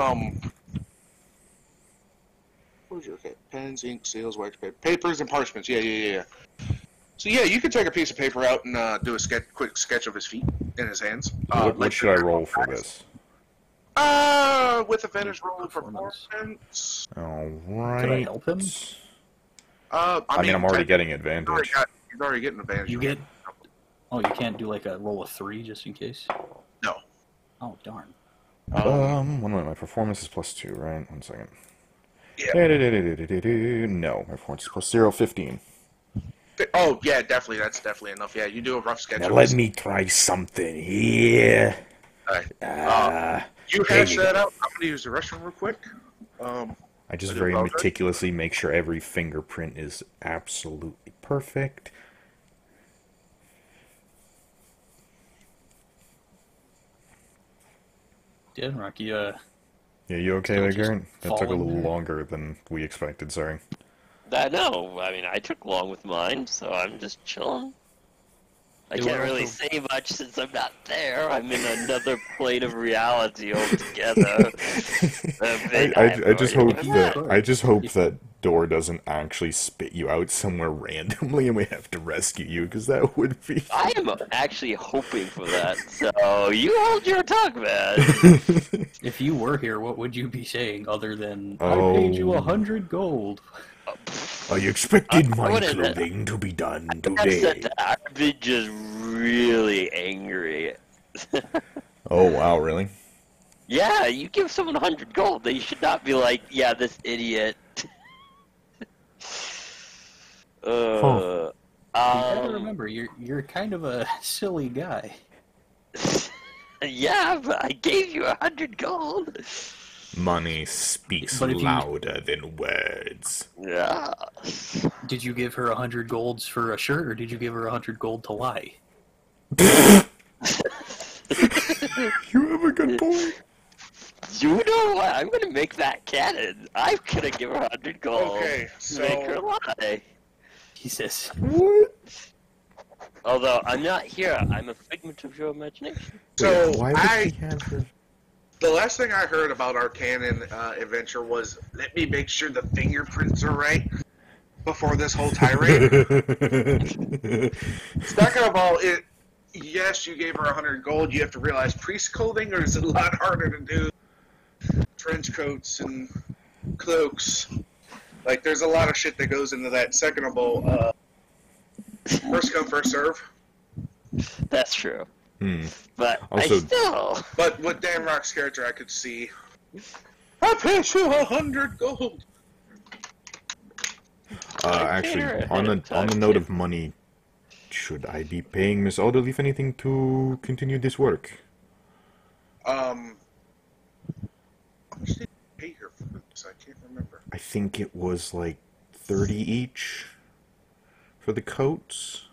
Where's your okay? Pens, ink, seals, wax paper, papers, and parchments. Yeah. So yeah, you can take a piece of paper out and do a quick sketch of his feet and his hands. What should I roll for this? With advantage roll performance. Alright. Could I help him? I mean, I'm already getting advantage. He's already getting advantage. You get... Oh, you can't do like a roll of 3 just in case? No. Oh, darn. One minute, my performance is +2, right? 1 second. Yeah. No, my performance is +0, 15. Oh yeah, definitely. That's definitely enough. Yeah, you do a rough sketch. Now of let his- me try something here. Alright. You hash that out. I'm gonna use the restroom real quick. I just I do very apologize. meticulously make sure every fingerprint is absolutely perfect. Denrock, you Yeah, you okay Still there, just Garrett? That took a falling little there? longer than we expected, sorry. No, I mean, I took long with mine, so I'm just chilling. I It can't would really also- say much since I'm not there. I'm in another plane of reality altogether. I just hope If you that could. I just hope If- that door doesn't actually spit you out somewhere randomly and we have to rescue you, because that would be I am actually hoping for that, so you hold your tongue, man. If you were here, what would you be saying other than Oh. I paid you 100 gold? I expected I my would've- clothing to be done I've said today. that. I've been just really angry. Oh wow, really? Yeah, you give someone 100 gold, they should not be like, yeah, this idiot. You gotta um, remember, you're kind of a silly guy. yeah, but I gave you 100 gold. Money speaks But if you- louder than words. Yeah. Did you give her 100 golds for a shirt, or did you give her 100 gold to lie? You have a good point. You know what? I'm gonna make that canon. I'm gonna give her 100 gold. Okay, to make her so lie. Jesus. What? Although I'm not here, I'm a figment of your imagination. so Why would I he have her? the last thing I heard about our canon adventure was let me make sure the fingerprints are right before this whole tirade. Talking about it, yes, you gave her 100 gold. You have to realize priest clothing is a lot harder to do. Trench coats and cloaks. Like, there's a lot of shit that goes into that. Second of all, first come, first serve. That's true. Hmm. But Also- I still. But with Dan Rock's character, I could see. I paid you 100 gold. Actually, on the note of money, should I be paying Miss Alderleaf anything to continue this work? How much did you pay her for this? I can't remember. I think it was like 30 each for the coats.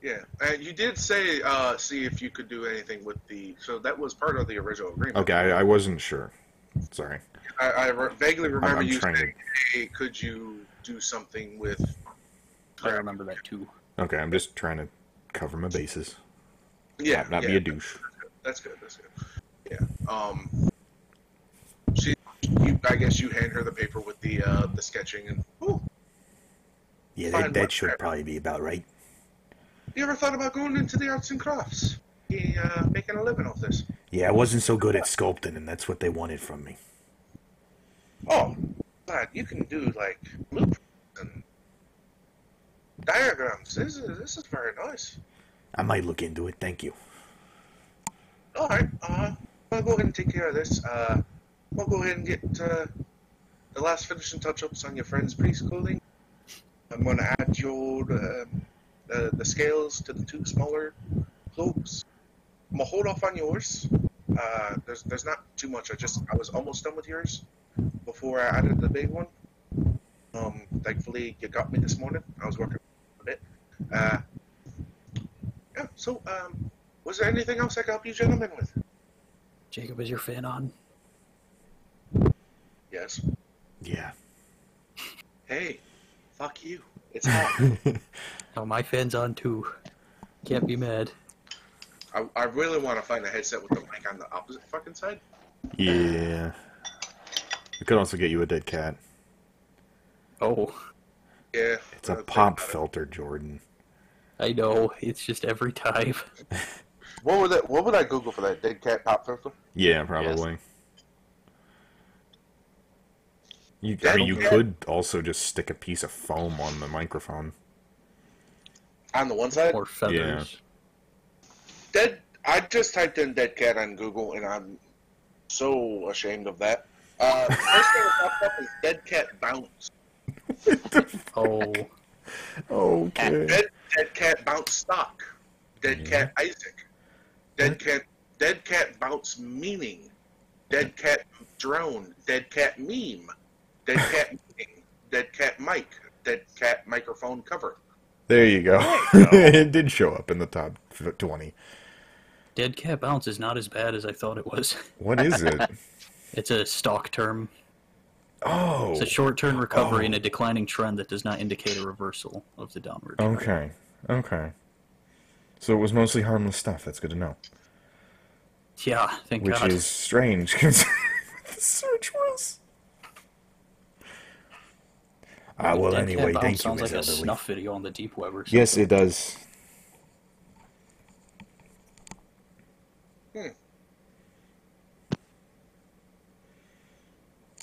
Yeah, and you did say see if you could do anything with the. So that was part of the original agreement. Okay, I wasn't sure. Sorry. I vaguely remember I'm you trying to- saying, "Hey, could you do something with?" I remember that too. Okay, I'm just trying to cover my bases. Yeah, Not yeah, be a douche. That's good. That's good. Yeah. I guess you hand her the paper with the sketching and. Ooh, Yeah, Fine, that what- should probably be about right. you ever thought about going into the arts and crafts? Making a living off this? Yeah, I wasn't so good at sculpting, and that's what they wanted from me. Oh, lad, you can do like blueprints and diagrams. This is very nice. I might look into it, thank you. All right. I'll go ahead and take care of this. We'll go ahead and get the last finishing touch-ups on your friend's priest clothing. I'm going to add your the scales to the two smaller cloaks. I'm gonna hold off on yours. There's not too much. I was almost done with yours before I added the big one. Thankfully you got me this morning. I was working a bit. Yeah. So was there anything else I could help you gentlemen with? Jacob, is your fan on? Yes. Yeah. Hey, fuck you. It's hot. Oh, my fan's on too. Can't be mad. I really want to find a headset with the mic on the opposite fucking side. Yeah. We could also get you a dead cat. Oh, Yeah. It's a pop filter, Jordan. I know. It's just every time. What would I Google for that? Dead cat pop filter? Yeah, probably. You Dead- could also just stick a piece of foam on the microphone. On the one side? Or feathers. I just typed in dead cat on Google and I'm so ashamed of that. First thing that popped up is dead cat bounce. Oh, Okay. Dead cat bounce stock. Dead cat Isaac. Dead cat dead cat bounce meaning, dead cat drone, dead cat meme, dead cat meeting, dead cat mic, dead cat microphone cover. There you go. It did show up in the top 20. Dead cat bounce is not as bad as I thought it was. What is it? It's a stock term. Oh. It's a short-term recovery in a declining trend that does not indicate a reversal of the downward trend. Okay. Okay. So it was mostly harmless stuff. That's good to know. Yeah, thank Which God. is strange, considering what the search was. Well, Dead anyway, cat bounce thank you, sounds Miss like a Elderly. snuff video on the deep web or something. Yes, it does.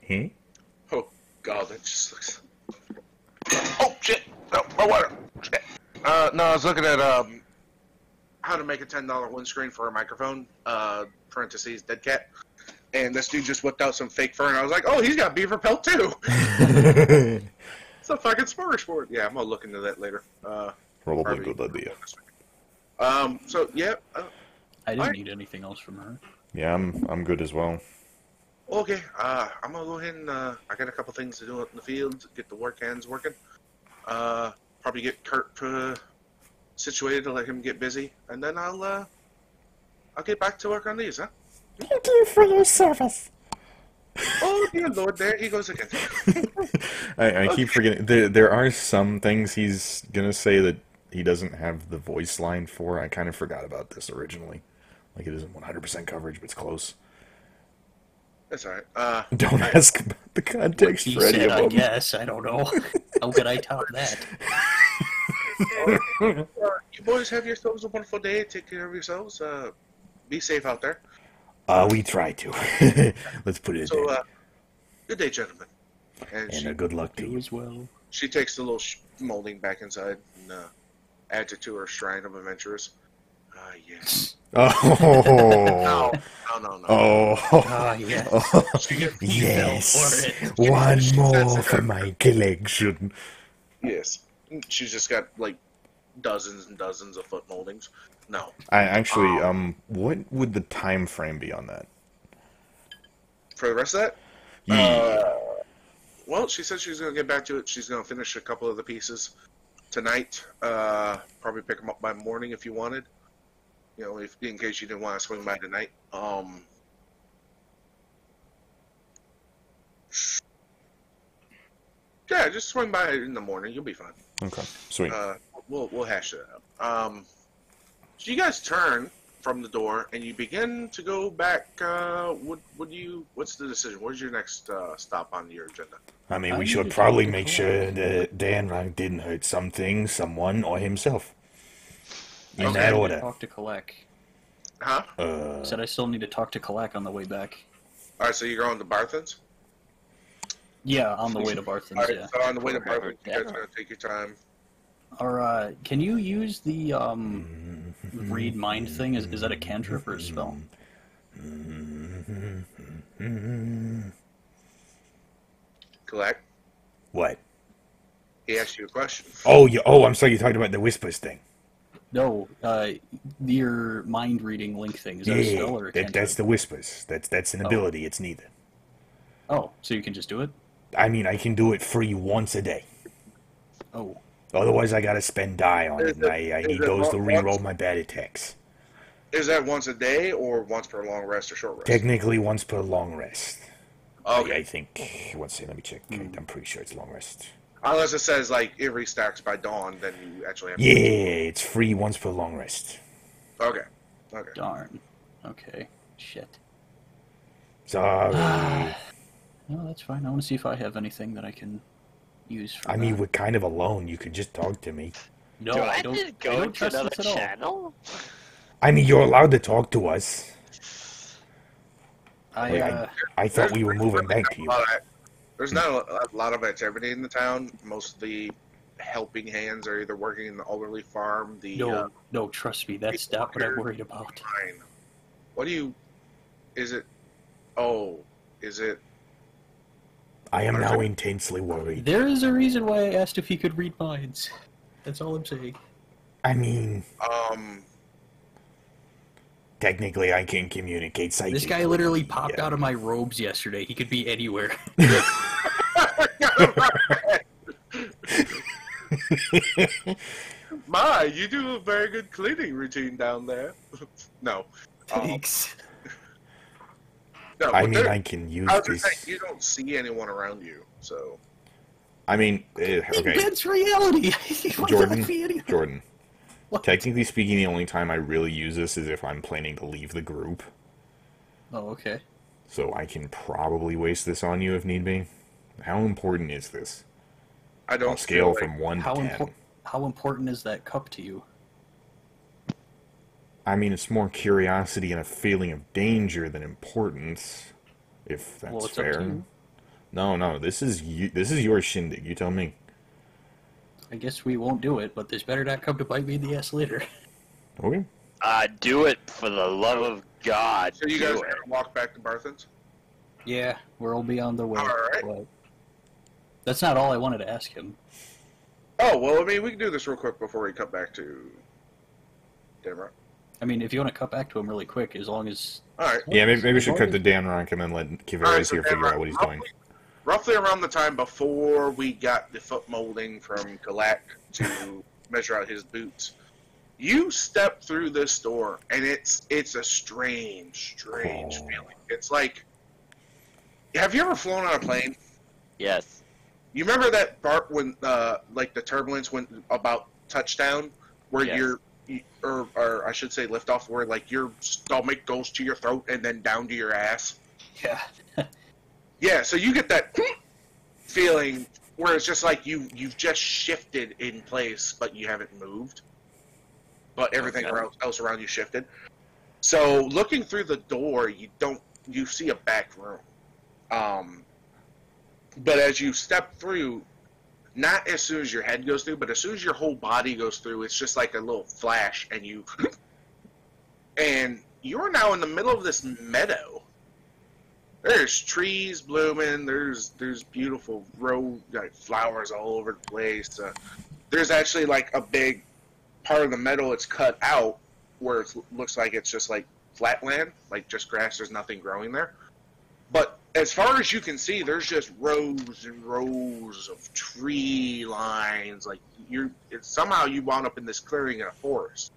Hmm? Oh God, that just looks. Oh shit! No, my water. Shit. No, I was looking at how to make a $10 windscreen for a microphone. Parentheses dead cat. And this dude just whipped out some fake fur, and I was like, "Oh, he's got beaver pelt too." It's a fucking smorgasbord. Yeah, I'm gonna look into that later. Probably a good idea. So yeah. I didn't need anything else from her. Yeah, I'm good as well. Okay, I'm gonna go ahead and I got a couple things to do in the field, get the work hands working. Probably get Kurt situated to let him get busy, and then I'll get back to work on these, huh? Thank you for your service. Oh dear Lord, there he goes again. I keep forgetting. There are some things he's gonna say that he doesn't have the voice line for. I kind of forgot about this originally. Like, it isn't 100% coverage, but it's close. That's alright. Don't ask about the context He for any said, of I them. guess. I don't know. How could I top that? You boys have yourselves a wonderful day. Take care of yourselves. Be safe out there. We try to. Let's put it So, there. good day, gentlemen. And And good luck to You you. as well. she takes the little molding back inside and adds it to her shrine of adventurers. Yes. Oh. No. Oh. Ah, yes. She gets, Yes. for it. One She more says for it. my collection. yes. She's just got like dozens and dozens of foot moldings. No. I actually, what would the time frame be on that? For the rest of that? Yeah. Well, she said she's going to get back to it. She's going to finish a couple of the pieces tonight. Probably pick them up by morning if you wanted. You know, if in case you didn't want to swing by tonight. Yeah, just swing by in the morning. You'll be fine. Okay, sweet. We'll hash it out. So you guys turn from the door and you begin to go back. What's the decision? Where's your next stop on your agenda? I mean, I we need should to probably talk to make Cole. sure that Dan didn't hurt something, someone, or himself. In Okay. that I order. talk to Kalak. Huh? Said I still need to talk to Kalak on the way back. All right, so you're going to Barthen's? Yeah, on the way to All Barthen's, right, yeah. so on the way to Whatever, Barthen's, you guys yeah. are going to take your time. Or, can you use the, read mind thing? Is that a cantrip or a spell? Collect. What? He asked you a question. Oh, I'm sorry, you talked about the whispers thing. No, your mind reading link thing. Is that a spell or a cantrip? that's the whispers. That's an ability. It's neither. Oh, so you can just do it? I mean, I can do it free once a day. Oh. Otherwise, I gotta spend die on it, and I Is need it those to once? re-roll my bad attacks. Is that once a day or once per long rest or short rest? Technically, once per long rest. Okay. I think. One second, let me check. I'm pretty sure it's long rest. Unless it says like it restacks by dawn, then you actually have to. Yeah, it's free once per long rest. Okay. Okay. Darn. Okay. Shit. Sorry. No, that's fine. I want to see if I have anything that I can use for I mean, that. we're kind of alone. You could just talk to me. No, Do I I don't, just I go don't to trust another this at all. channel? I mean, you're allowed to talk to us. I I thought we were moving back to you. There's not a lot of activity in the town. Most of the helping hands are either working in the elderly farm, the no, trust me, that's not what I'm worried about. mine. What do you? Is it? Oh, is it? I am now intensely worried. There is a reason why I asked if he could read minds. That's all I'm saying. I mean, technically I can communicate psychically. This guy literally popped out of my robes yesterday. He could be anywhere. My, you do a very good cleaning routine down there. No. Thanks. No, I but mean, there- I can use I was just this. saying, you don't see anyone around you, so. I mean, okay, That's reality. Why would I be anywhere? Jordan. What? Technically speaking, the only time I really use this is if I'm planning to leave the group. Oh, okay. So I can probably waste this on you if need be. How important is this? I don't On a scale feel like- from 1 to 10. How important is that cup to you? I mean, it's more curiosity and a feeling of danger than importance, if that's Well, it's up to fair. you. No, this is your shindig. You tell me. I guess we won't do it, but this better not come to bite me in the ass later. Okay. Do it for the love of God. So you do guys it. are going to walk back to Barthen's? Yeah, we'll be on the way. Alright. But that's not all I wanted to ask him. Oh, well, I mean, we can do this real quick before we cut back to Denver. I mean, if you want to cut back to him really quick, as long as... Alright. Yeah, maybe we As should long cut as- to Dan Rock and then let Alright, Kivaris so here figure out what he's doing. Roughly around the time before we got the foot molding from Galak to measure out his boots, you step through this door, and it's a strange feeling. It's like, have you ever flown on a plane? Yes. You remember that part when, like, the turbulence went about touchdown, where Yes. or I should say liftoff, where, like, your stomach goes to your throat and then down to your ass? Yeah. Yeah, so you get that feeling where it's just like you've just shifted in place, but you haven't moved. But everything Okay. else around you shifted. So looking through the door, you see a back room. But as you step through, not as soon as your head goes through, but as soon as your whole body goes through, it's just like a little flash, and you're now in the middle of this meadow. There's trees blooming. There's beautiful like flowers all over the place. There's actually like a big part of the meadow it's cut out where it looks like it's just like flat land, like just grass. There's nothing growing there. But as far as you can see, there's just rows and rows of tree lines. Like somehow you wound up in this clearing in a forest.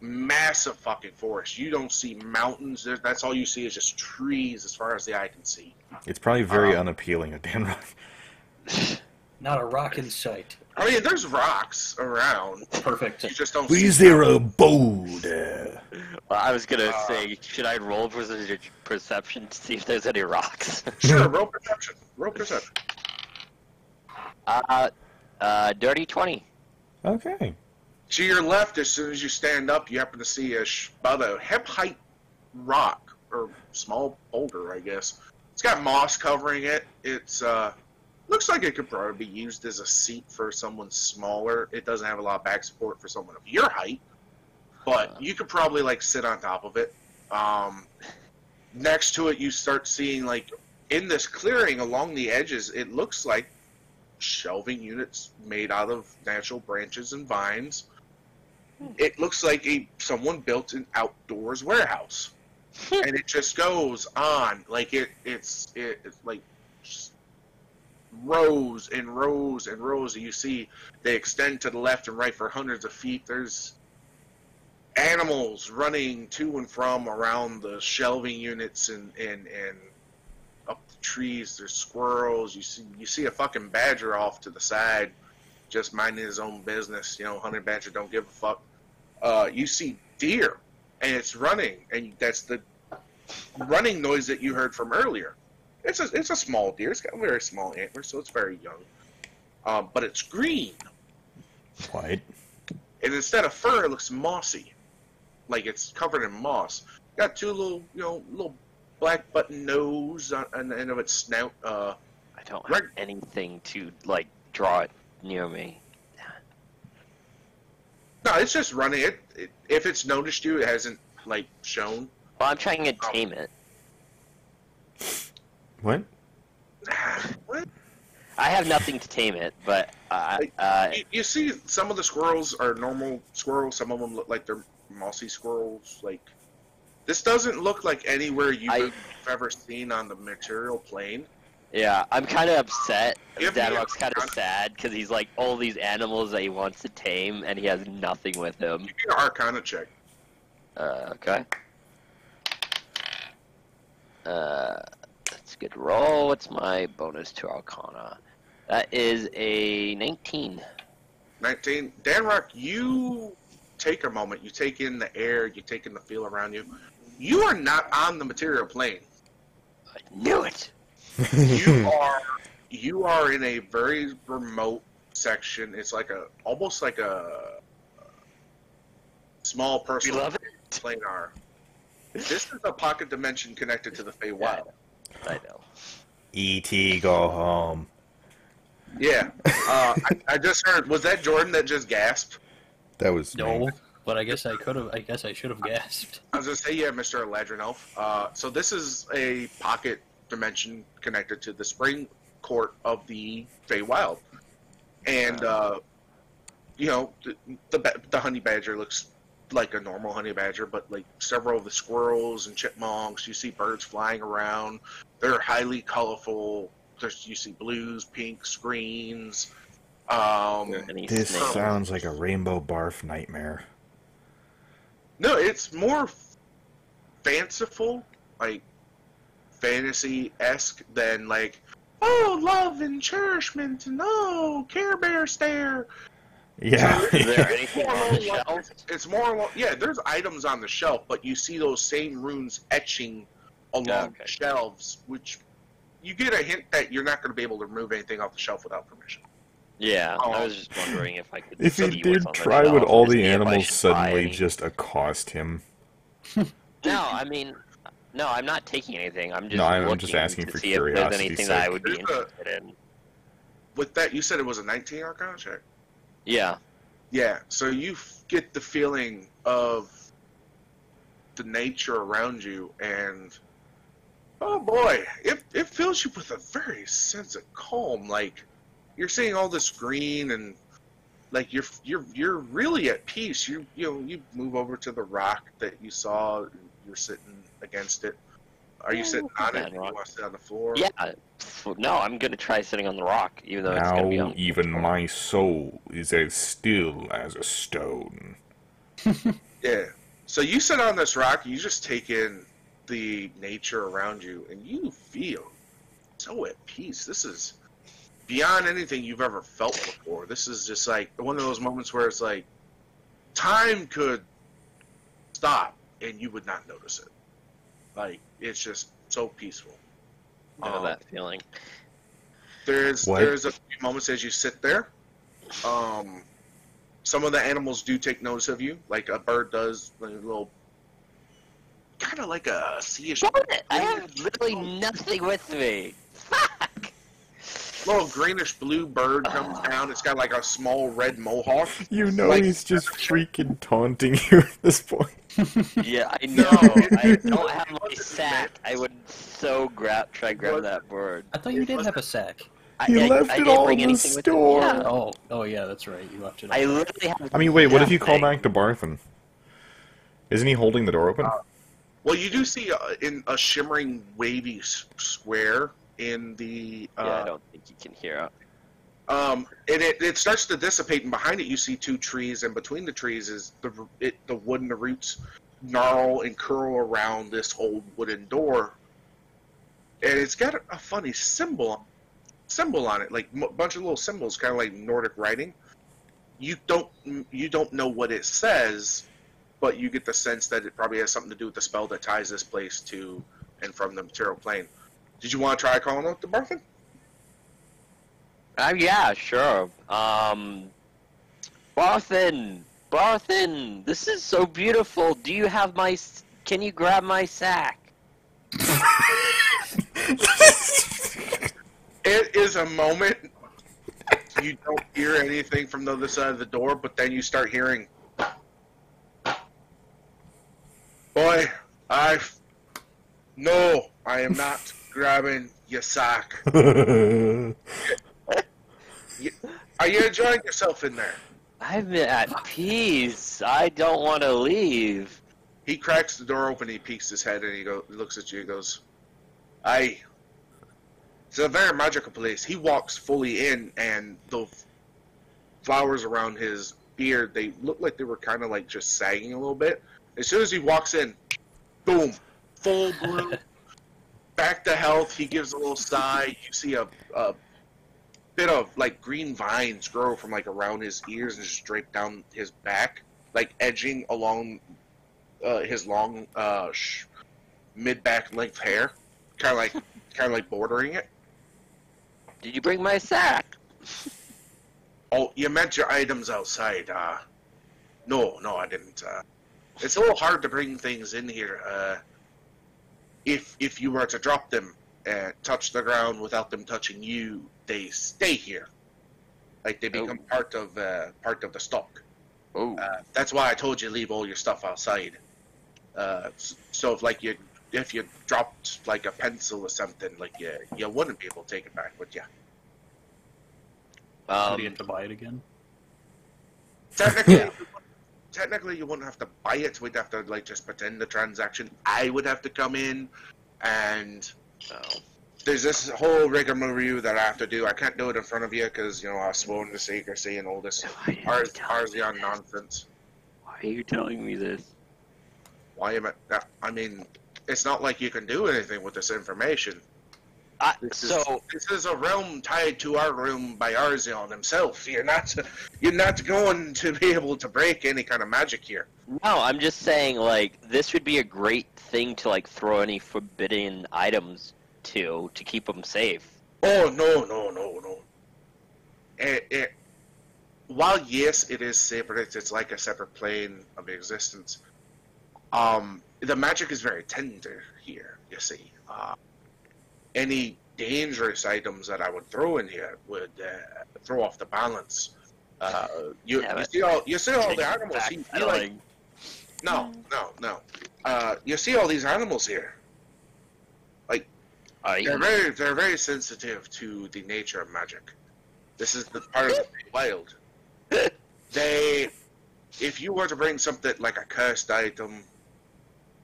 Massive fucking forest. You don't see mountains. That's all you see is just trees as far as the eye can see. It's probably very unappealing at Dan Rock. Not a rock in sight. I mean, there's rocks around. Perfect. You just don't Is see there a boulder? Well, I was gonna say, should I roll perception to see if there's any rocks? Sure, roll perception. Roll perception. Dirty 20. Okay. To your left, as soon as you stand up, you happen to see about a hip-height rock, or small boulder, I guess. It's got moss covering it. It's looks like it could probably be used as a seat for someone smaller. It doesn't have a lot of back support for someone of your height, but you could probably like sit on top of it. Next to it, you start seeing like in this clearing along the edges, it looks like shelving units made out of natural branches and vines. It looks like someone built an outdoors warehouse, and it just goes on like it's like just rows and rows and rows. You see they extend to the left and right for hundreds of feet. There's animals running to and from around the shelving units and up the trees. There's squirrels. You see a fucking badger off to the side, just minding his own business. You know, honey badger don't give a fuck. You see deer, and it's running, and that's the running noise that you heard from earlier. It's a small deer. It's got very small antlers, so it's very young. But it's green, White. and instead of fur, it looks mossy, like it's covered in moss. Got two little black button nose on the end of its snout. I don't Right. have anything to like draw it near me. No, it's just running. If it's noticed you, it hasn't like shown. Well, I'm trying to tame it. What? What? I have nothing to tame it, but You see, some of the squirrels are normal squirrels. Some of them look like they're mossy squirrels. Like, this doesn't look like anywhere you've ever seen on the material plane. Yeah, I'm kind of upset. Give me Dadrock's a- kind of sad because he's like all these animals that he wants to tame, and he has nothing with him. Give me an Arcana check. Okay. That's a good roll. What's my bonus to Arcana? That is a 19. 19. Danrock, you take a moment. You take in the air. You take in the feel around you. You are not on the material plane. I knew it. You are in a very remote section. It's like almost like a small personal Beloved? planar. This is a pocket dimension connected to the Feywild. I know. E.T. go home. Yeah. I just heard. Was that Jordan that just gasped? That was No, me. but I guess I could have. I guess I should have gasped. I was gonna say, yeah, Mr. Eladrin. So this is a pocket dimension connected to the spring court of the Feywild, and you know, the honey badger looks like a normal honey badger, but like several of the squirrels and chipmunks, you see birds flying around. They're highly colorful. You see blues, pinks, greens. Any This snakes? sounds like a rainbow barf nightmare. No, it's more fanciful, like fantasy-esque than like, oh, love and cherishment and oh, Care Bear stare. Yeah. Is there anything on the shelf? It's more, yeah, there's items on the shelf, but you see those same runes etching along the shelves, which you get a hint that you're not going to be able to remove anything off the shelf without permission. Yeah, I was just wondering if I could. If he see did what's on try, shelf would all to see the if I animals should buy suddenly any. just accost him? No, I mean, no, I'm not taking anything. I'm just No, I'm looking just asking to for see if there's curiosity's anything that I sake. would be There's a- interested in. With that, you said it was a 19 Arcana check. Yeah. Yeah, so you get the feeling of the nature around you, and oh boy, it fills you with a very sense of calm. Like you're seeing all this green, and like you're really at peace. You move over to the rock that you saw. You're sitting against it. Are you sitting on it? Do you rock. want to sit on the floor? Yeah. No, I'm gonna try sitting on the rock, even though it's gonna be Now on. even my soul is as still as a stone. Yeah. So you sit on this rock, you just take in the nature around you, and you feel so at peace. This is beyond anything you've ever felt before. This is just like one of those moments where it's like time could stop and you would not notice it. Like, it's just so peaceful. I know that feeling. There's What? a few moments as you sit there. Some of the animals do take notice of you, like a bird does, like a little, kind of like a sea-ish. I have literally nothing with me. Fuck. Little greenish blue bird comes down. It's got like a small red mohawk. You know Like- he's just freaking taunting you at this point. Yeah, I know. I don't have my sack. I would try grab that bird. I thought you did have a sack. You left I it didn't all bring in the anything with me. store. Yeah. Oh yeah, that's right. You left it. I on. literally have. I mean, wait, what if you call nothing. back to Barthen? Isn't he holding the door open? Well, you do see in a shimmering, wavy square in the. Yeah, I don't think you can hear it. And it starts to dissipate, and behind it you see two trees, and between the trees is the wood and the roots gnarl and curl around this old wooden door, and it's got a funny symbol on it, like a bunch of little symbols, kind of like Nordic writing. You don't know what it says, but you get the sense that it probably has something to do with the spell that ties this place to and from the material plane. Did you want to try calling out to Barthen? Yeah, sure. Barthen, this is so beautiful. Do you have can you grab my sack? It is a moment you don't hear anything from the other side of the door, but then you start hearing, boy, no, I am not grabbing your sack. Are you enjoying yourself in there? I'm at peace. I don't want to leave. He cracks the door open, he peeks his head, and he looks at you and goes, "Aye. It's a very magical place." He walks fully in, and the flowers around his beard, they look like they were kind of like just sagging a little bit. As soon as he walks in, boom, full blue, back to health. He gives a little sigh. You see a bit of like green vines grow from like around his ears and just drape down his back, like edging along his long mid-back length hair, kind of like bordering it. Did you bring my sack? Oh, you meant your items outside. No, I didn't. It's a little hard to bring things in here. If you were to drop them and touch the ground without them touching you, they stay here. Like they become part of the stock. Oh. That's why I told you leave all your stuff outside. So if you dropped like a pencil or something, like you wouldn't be able to take it back, would you? Do you have to buy it again? Technically, you wouldn't have to buy it. We'd have to like just pretend the transaction. I would have to come in, and there's this whole rigmarole that I have to do. I can't do it in front of you because I've sworn to secrecy and all this Arzion nonsense. Why are you telling me this? Why am I mean, it's not like you can do anything with this information. This is a realm tied to our realm by Arzion himself. You're not going to be able to break any kind of magic here. No, I'm just saying, like, this would be a great thing to, like, throw any forbidden items to keep them safe. Oh, no. While, yes, it is separate, it's like a separate plane of existence, the magic is very tender here, you see. Any dangerous items that I would throw in here would throw off the balance. You see all the animals. No. You see all these animals here. Like they're very sensitive to the nature of magic. This is the part of the wild. If you were to bring something like a cursed item,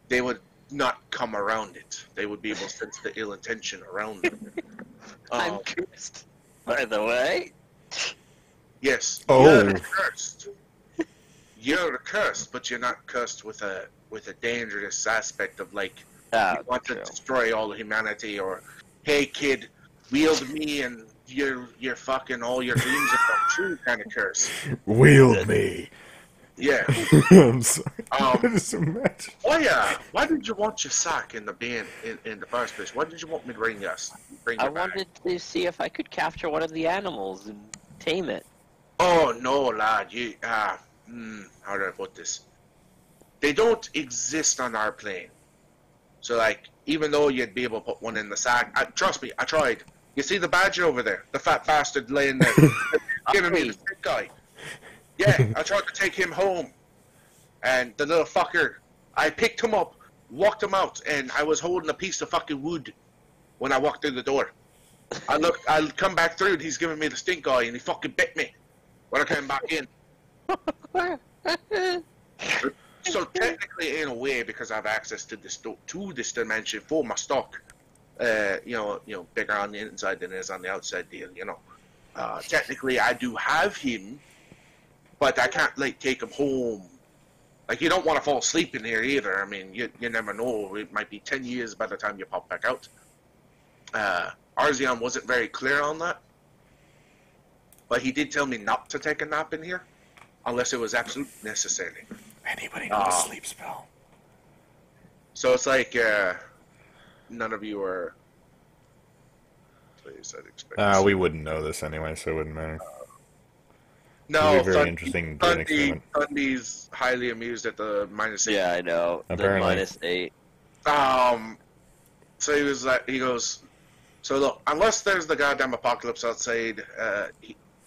they would not come around it. They would be able to sense the ill intention around it. I'm cursed, by the way. Yes. Oh. You're cursed. You're cursed, but you're not cursed with a dangerous aspect of like you want to destroy all of humanity, or hey kid, wield me and you're fucking all your dreams are come true kind of curse. Wield me. Yeah. I'm sorry. Just imagine. Why did you want your sack in the bin in the first place? Why did you want me to bring us? I wanted to see if I could capture one of the animals and tame it. Oh no, lad. You how do I put this? They don't exist on our plane. So like, even though you'd be able to put one in the sack, trust me, I tried. You see the badger over there, the fat bastard laying there, giving me the stick guy. Yeah, I tried to take him home, and the little fucker, I picked him up, walked him out, and I was holding a piece of fucking wood when I walked through the door. I come back through, and he's giving me the stink eye, and he fucking bit me when I came back in. So technically, in a way, because I have access to this dimension for my stock, bigger on the inside than it is on the outside deal. Technically, I do have him. But I can't, like, take him home. Like, you don't want to fall asleep in here either. I mean, you never know. It might be 10 years by the time you pop back out. Arzion wasn't very clear on that. But he did tell me not to take a nap in here. Unless it was absolutely necessary. Anybody know a sleep spell? So it's like, none of you are... Please, I'd expect We wouldn't know this anyway, so it wouldn't matter. No, It'd be very interesting to do an experiment. Thundy's highly amused at the -8. Yeah, I know. Apparently. The -8. So he goes, so look, unless there's the goddamn apocalypse outside,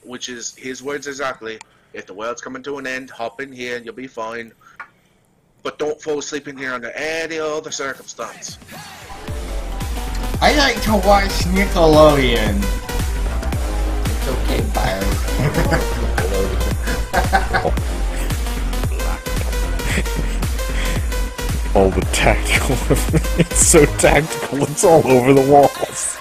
which is his words exactly, if the world's coming to an end, hop in here and you'll be fine. But don't fall asleep in here under any other circumstance. I like to watch Nickelodeon. It's okay, Byron. All the tactical. It's so tactical. It's all over the walls.